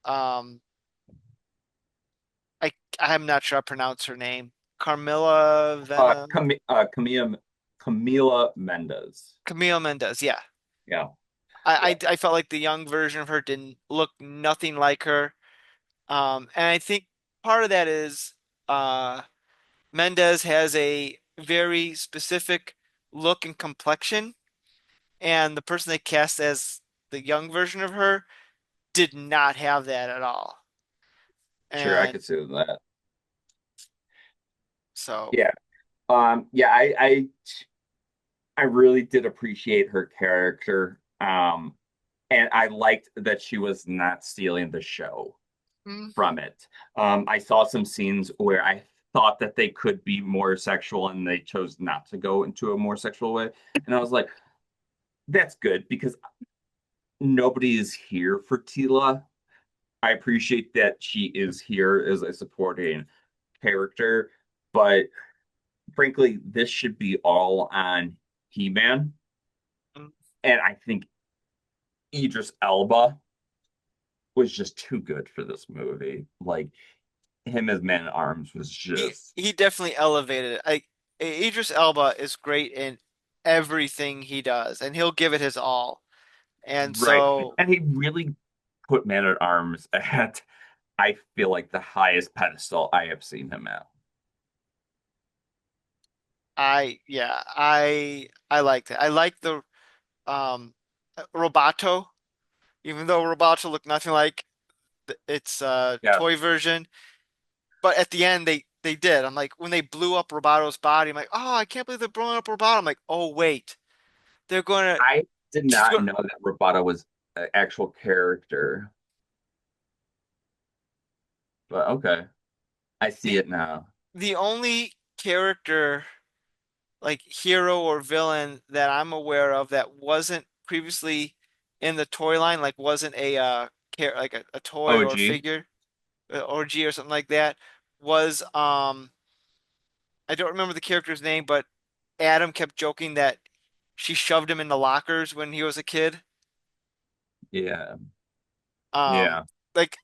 S1: um I I'm not sure I pronounce her name. Carmilla Venom
S2: Camila Mendez.
S1: Camille Mendez, yeah.
S2: Yeah.
S1: I,
S2: Yeah.
S1: I I felt like the young version of her didn't look nothing like her. And I think part of that is uh Mendez has a very specific look and complexion, and the person they cast as the young version of her did not have that at all.
S2: Sure, I
S1: And
S2: could see that.
S1: so,
S2: Yeah. Yeah, I really did appreciate her character. And I liked that she was not stealing the show
S1: mhm.
S2: from it. I saw some scenes where I thought that they could be more sexual and they chose not to go into a more sexual way. And I was like, that's good because nobody is here for Tila. I appreciate that she is here as a supporting character, but frankly, this should be all on He-Man. And I think Idris Elba was just too good for this movie. Like him as Man at Arms was just
S1: he definitely elevated it. Idris Elba is great in everything he does, and he'll give it his all. And
S2: right.
S1: so
S2: And he really put Man at Arms at, I feel like, the highest pedestal I have seen him at.
S1: I liked it. I like the um Roboto, even though Roboto looked nothing like its
S2: Yeah.
S1: toy version. But at the end, they did. I'm like, when they blew up Robato's body, I'm like, oh, I can't believe they're blowing up Roboto. I'm like, oh wait, they're gonna,
S2: I did
S1: she's
S2: not
S1: going.
S2: know that Roboto was an actual character, but okay. I see
S1: the
S2: it now.
S1: the only character like hero or villain that I'm aware of that wasn't previously in the toy line, like wasn't a like a toy or a
S2: OG.
S1: figure, OG or something like that, was I don't remember the character's name, but Adam kept joking that she shoved him in the lockers when he was a kid.
S2: Yeah.
S1: Um,
S2: Yeah.
S1: like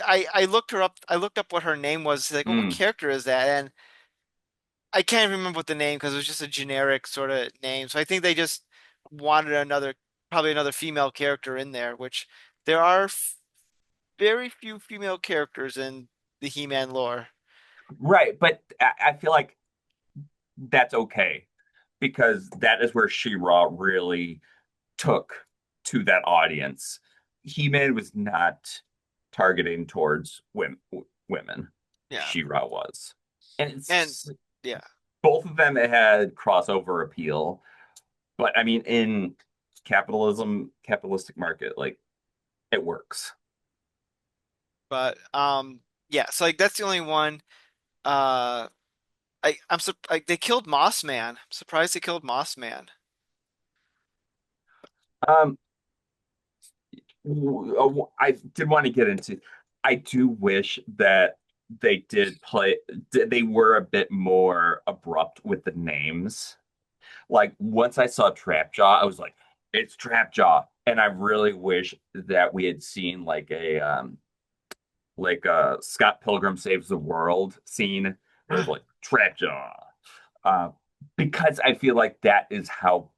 S1: I looked her up. I looked up what her name was. Like, oh, what
S2: Mm.
S1: character is that? And I can't remember what the name because it was just a generic sort of name. So I think they just wanted probably another female character in there, which there are very few female characters in the He-Man lore.
S2: Right, but I feel like that's okay because that is where She-Ra really took to that audience. He-Man was not targeting towards women.
S1: Yeah,
S2: She-Ra was. And
S1: and
S2: it's
S1: yeah.
S2: both of them had crossover appeal, but I mean in capitalistic market, like it works.
S1: But yeah, so like that's the only one. Uh, like they killed Moss Man. I'm surprised they killed Moss Man.
S2: Um, I did want to get into. I do wish that they did play. They were a bit more abrupt with the names. Like once I saw Trapjaw, I was like, "It's Trapjaw," and I really wish that we had seen like a Scott Pilgrim Saves the World scene where it's like Trapjaw, uh, because I feel like that is how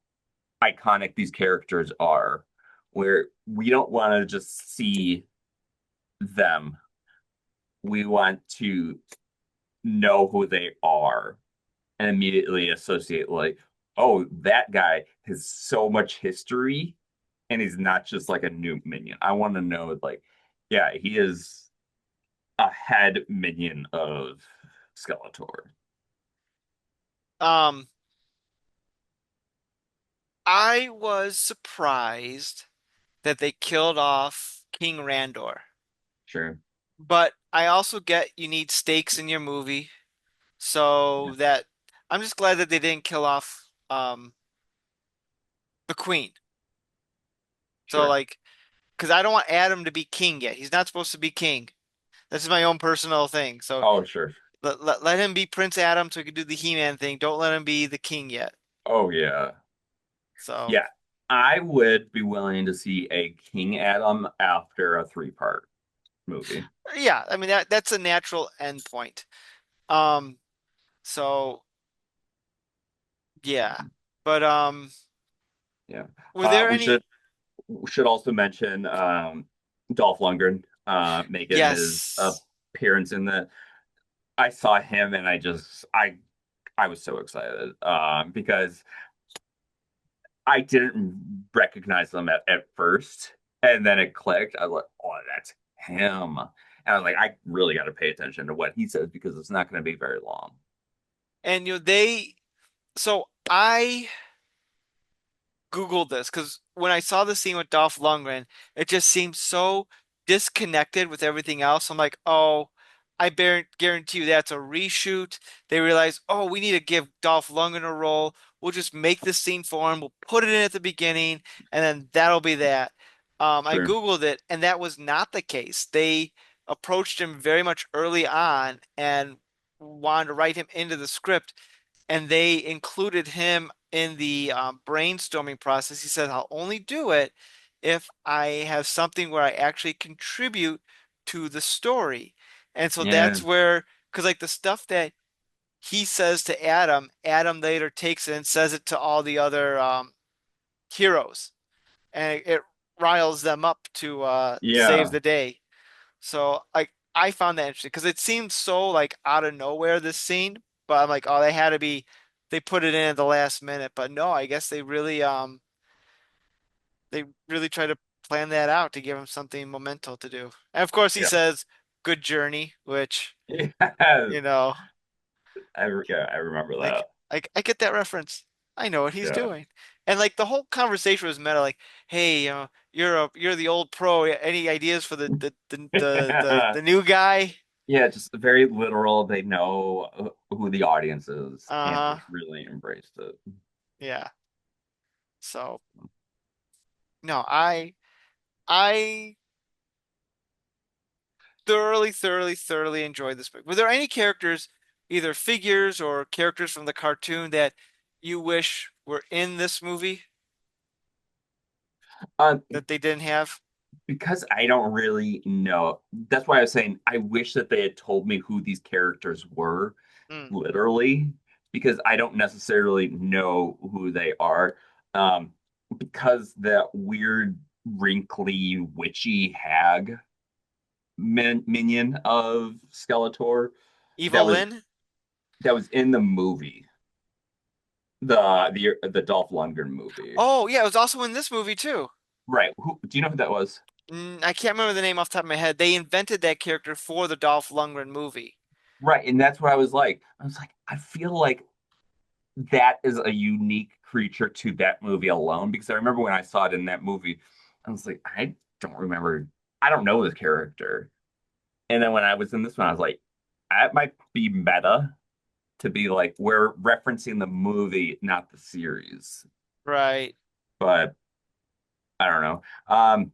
S2: iconic these characters are, where we don't want to just see them. We want to know who they are and immediately associate, like, oh, that guy has so much history and he's not just like a new minion. I want to know, like, yeah, he is a head minion of Skeletor.
S1: Um, I was surprised that they killed off King Randor,
S2: Sure.
S1: but I also get you need stakes in your movie,
S2: Yeah,
S1: so that I'm just glad that they didn't kill off the Queen. So
S2: sure.
S1: like, because I don't want Adam to be king yet. He's not supposed to be king. This is my own personal thing. So
S2: Oh, sure.
S1: let him be Prince Adam so he can do the He-Man thing. Don't let him be the king yet.
S2: Oh, yeah.
S1: So
S2: Yeah. I would be willing to see a King Adam after a three-part movie.
S1: yeah, I mean that's a natural endpoint. Um, so yeah, but
S2: Yeah.
S1: were there
S2: We
S1: any?
S2: should also mention Dolph Lundgren making his
S1: Yes.
S2: appearance in the. I saw him and I was so excited because I didn't recognize them at first, and then it clicked. I was like, "Oh, that's him!" And I was like, "I really got to pay attention to what he says because it's not going to be very long."
S1: And they so I Googled this because when I saw the scene with Dolph Lundgren, it just seemed so disconnected with everything else. I'm like, oh, guarantee you that's a reshoot. They realize, oh, we need to give Dolph Lundgren a role. We'll just make this scene for him. We'll put it in at the beginning, and then that'll be that. I
S2: Sure.
S1: Googled it, and that was not the case. They approached him very much early on and wanted to write him into the script and they included him in the brainstorming process. He said, I'll only do it if I have something where I actually contribute to the story. And so
S2: Yeah.
S1: that's where, because like the stuff that he says to Adam, Adam later takes it and says it to all the other heroes, and it riles them up to save
S2: Yeah.
S1: the day. So like I found that interesting because it seemed so like out of nowhere this scene, but I'm like, oh, they put it in at the last minute. But no, I guess they really try to plan that out to give him something momental to do. And of course he
S2: Yeah.
S1: says good journey, which,
S2: Yeah.
S1: you know,
S2: Yeah, I remember
S1: like
S2: that.
S1: I get that reference. I know what he's
S2: Yeah.
S1: doing. And like the whole conversation was meta, like, hey, you're the old pro. Any ideas for the new guy?
S2: Yeah, just very literal. They know who the audience is and
S1: Uh-huh.
S2: just really embraced it.
S1: Yeah. So no, I thoroughly enjoyed this book. Were there any characters, either figures or characters from the cartoon that you wish were in this movie?
S2: Um,
S1: that they didn't have?
S2: because I don't really know. That's why I was saying I wish that they had told me who these characters were,
S1: Mm.
S2: literally, because I don't necessarily know who they are. Um, because that weird, wrinkly, witchy hag minion of Skeletor that was
S1: Evelyn?
S2: that was in the movie, the Dolph Lundgren movie.
S1: Oh, yeah, it was also in this movie too.
S2: Right. Who do you know who that was?
S1: I can't remember the name off the top of my head. They invented that character for the Dolph Lundgren movie.
S2: Right, and that's what I was like. I was like, I feel like that is a unique creature to that movie alone because I remember when I saw it in that movie, I was like, I don't remember, I don't know this character. And then when I was in this one, I was like, that might be meta to be like, we're referencing the movie, not the series.
S1: Right.
S2: But I don't know.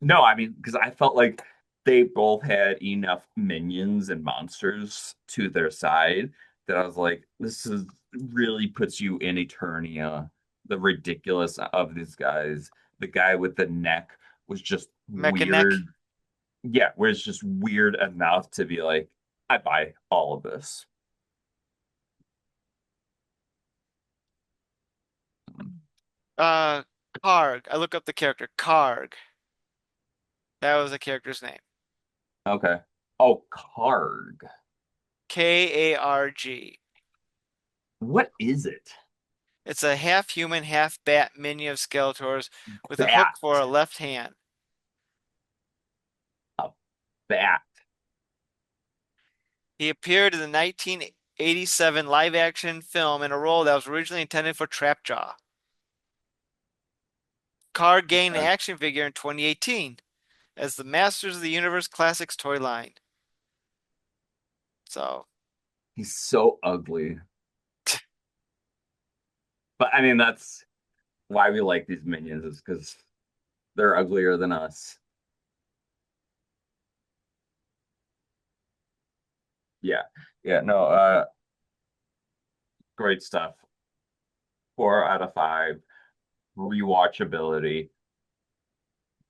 S2: No, I mean, because I felt like they both had enough minions and monsters to their side that I was like, this is really puts you in Eternia. The ridiculous of these guys. The guy with the neck was just
S1: Mechanic.
S2: weird. Yeah, where it's just weird enough to be like, I buy all of this.
S1: Uh, Karg. I look up the character. Karg. That was the character's name.
S2: Okay. Oh, Karg.
S1: Karg.
S2: What is it?
S1: It's a half human, half bat minion of Skeletor's with a hook
S2: Bat.
S1: for a left hand.
S2: A bat.
S1: He appeared in the 1987 live action film in a role that was originally intended for Trapjaw. Karg gained an
S2: Okay.
S1: action figure in 2018 as the Masters of the Universe Classics toy line. So,
S2: He's so ugly. But I mean, that's why we like these minions is because they're uglier than us. Yeah. Yeah. No, great stuff. 4 out of 5. Rewatchability.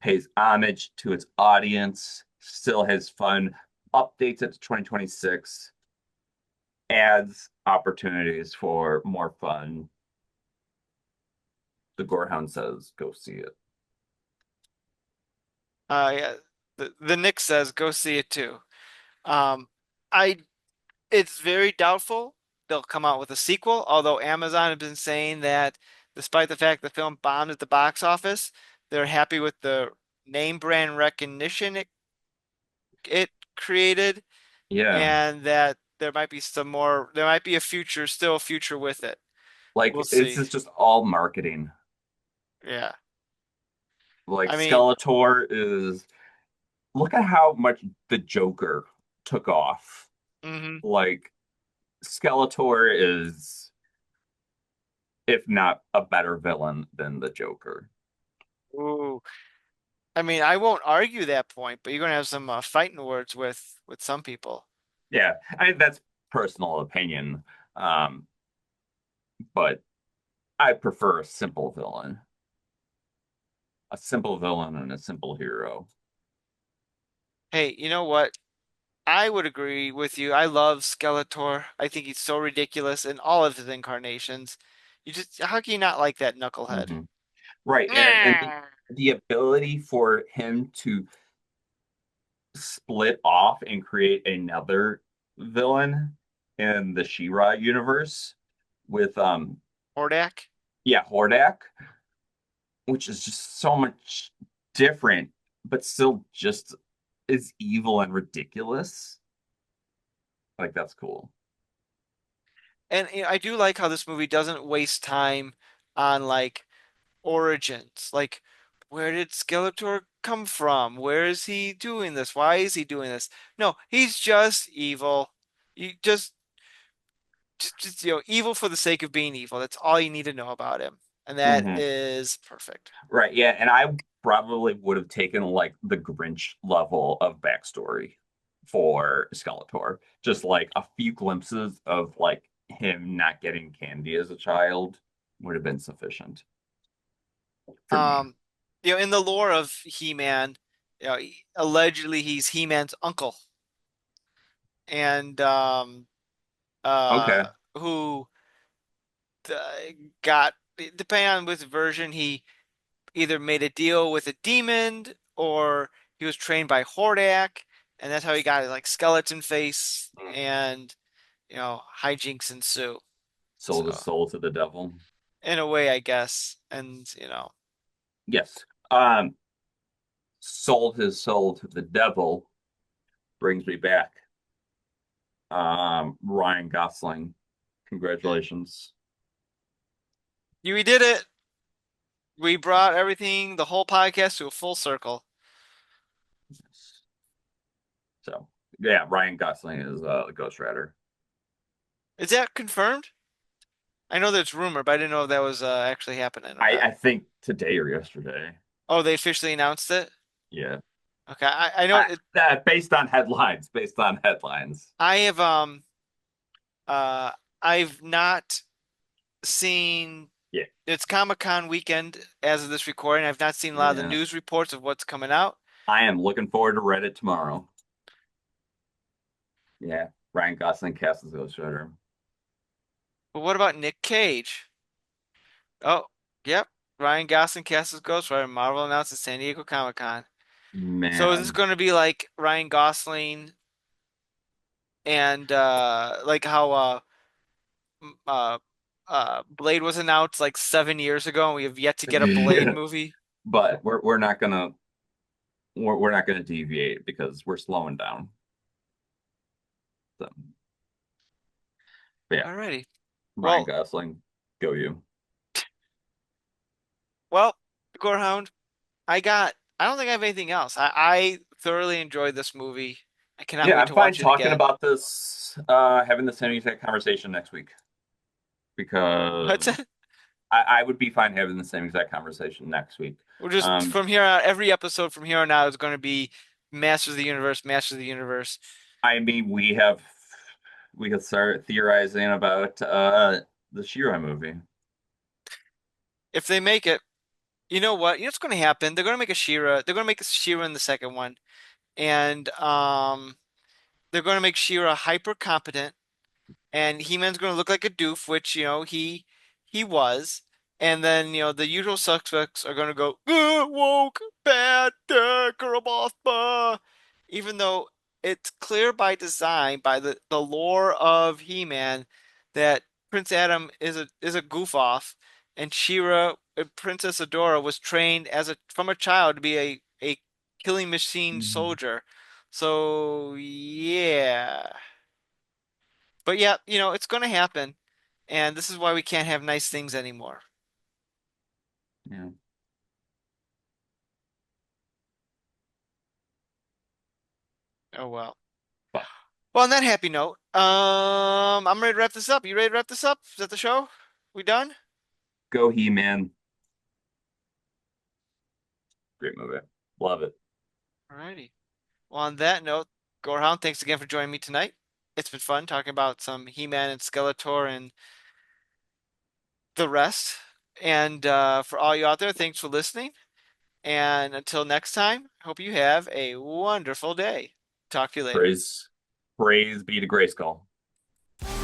S2: Pays homage to its audience. Still has fun. Updates it to 2026. Adds opportunities for more fun. The Gorehound says, go see it.
S1: yeah, the Nick says go see it too. Um, I it's very doubtful they'll come out with a sequel, although Amazon has been saying that despite the fact the film bombed at the box office, they're happy with the name brand recognition it created,
S2: Yeah.
S1: and that there might be some more, there might be a future, still a future with it. We'll
S2: Like, this
S1: see.
S2: is just all marketing.
S1: Yeah.
S2: Like,
S1: I mean,
S2: Skeletor is look at how much the Joker took off.
S1: hmm
S2: Like Skeletor is, if not a better villain than the Joker.
S1: ooh. I mean, I won't argue that point, but you're gonna have some fighting words with some people.
S2: Yeah, that's personal opinion. Um, but I prefer a simple villain and a simple hero.
S1: Hey, you know what? I would agree with you. I love Skeletor. I think he's so ridiculous in all of his incarnations. You just, how can you not like that knucklehead?
S2: Hmm. Right, and the ability for him to split off and create another villain in the She-Ra universe with
S1: Hordak?
S2: yeah, Hordak, which is just so much different, but still just is evil and ridiculous. Like that's cool.
S1: And you know, I do like how this movie doesn't waste time on like origins. Like, where did Skeletor come from? Where is he doing this? Why is he doing this? No, he's just evil. You just evil for the sake of being evil. That's all you need to know about him. And that
S2: Hmm.
S1: is perfect.
S2: Right, yeah, and I probably would have taken like the Grinch level of backstory for Skeletor. Just like a few glimpses of like him not getting candy as a child. would have been sufficient for me.
S1: Um, in the lore of He-Man, allegedly he's He-Man's uncle, and uh,
S2: Okay.
S1: who got, depending on which version, he either made a deal with a demon or he was trained by Hordak, and that's how he got like skeleton face, and hijinks ensue.
S2: Sold his
S1: So
S2: soul to the devil.
S1: in a way, I guess, and
S2: Yes. Sold his soul to the devil brings me back. Ryan Gosling, congratulations.
S1: we did it. We brought everything, the whole podcast, to a full circle.
S2: So yeah, Ryan Gosling is Ghost Rider.
S1: Is that confirmed? I know there's rumor, but I didn't know if that was actually happening or
S2: I,
S1: not.
S2: I think today or yesterday.
S1: Oh, they officially announced it?
S2: Yeah.
S1: Okay, I know it.
S2: Based on headlines. Based on headlines.
S1: I have uh I've not seen,
S2: Yeah.
S1: it's Comic-Con weekend as of this recording. I've not seen a lot of the
S2: Yeah.
S1: news reports of what's coming out.
S2: I am looking forward to Reddit tomorrow. Yeah. Ryan Gosling casts as Ghost Rider.
S1: But what about Nick Cage? Oh, yep. Ryan Gosling casts as Ghost Rider. Marvel announced at San Diego Comic-Con. So is this
S2: Man.
S1: going to be like Ryan Gosling and like how uh Blade was announced like 7 years ago, and we have yet to get a Blade movie?
S2: But we're not gonna deviate because we're slowing down. So, but yeah,
S1: Alrighty.
S2: Ryan
S1: Well,
S2: Gosling, go you.
S1: well, Gorehound, I don't think I have anything else. I thoroughly enjoyed this movie. I cannot
S2: Yeah,
S1: wait
S2: I'm
S1: to
S2: fine
S1: watch it
S2: talking
S1: again.
S2: about this, having the same exact conversation next week
S1: What's
S2: because
S1: it?
S2: I would be fine having the same exact conversation next week.
S1: We're just
S2: Um,
S1: from here on, every episode from here on out is going to be Masters of the Universe, Masters of the Universe.
S2: I mean, we could start theorizing about the She-Ra movie.
S1: If they make it, you know what? You know what's going to happen? They're going to make a She-Ra. They're going to make a She-Ra in the second one, and they're going to make She-Ra hyper competent, and He-Man's going to look like a doof, which he was, and then the usual suspects are going to go woke, bad, girl boss, bah. Even though it's clear by design, by the lore of He-Man, that Prince Adam is a goof off, and She-Ra, Princess Adora, was trained from a child to be a killing machine
S2: Mhm.
S1: soldier. So yeah. But yeah, it's going to happen. And this is why we can't have nice things anymore.
S2: Yeah,
S1: Oh well.
S2: but
S1: Well, on that happy note, I'm ready to wrap this up. You ready to wrap this up? Is that the show? We done?
S2: go He-Man. Great movie. Love it.
S1: Alrighty. Well, on that note, Gorehound, thanks again for joining me tonight. It's been fun talking about some He-Man and Skeletor and the rest. And for all you out there, thanks for listening. And until next time, hope you have a wonderful day. Talk to you later.
S2: Praise, praise be to Grayskull.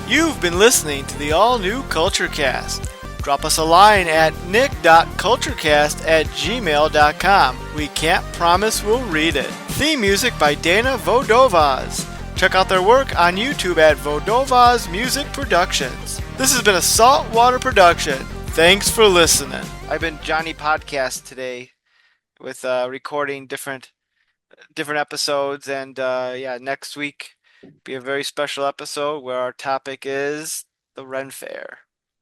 S1: You've been listening to the all new Culture Cast. Drop us a line at nick.culturecast@gmail.com. We can't promise we'll read it. Theme music by Dana Vodovaz. Check out their work on YouTube at Vodovaz Music Productions. This has been a Saltwater production. Thanks for listening. I've been Johnny Podcast today with recording different episodes, and yeah, next week be a very special episode where our topic is the Ren Fair.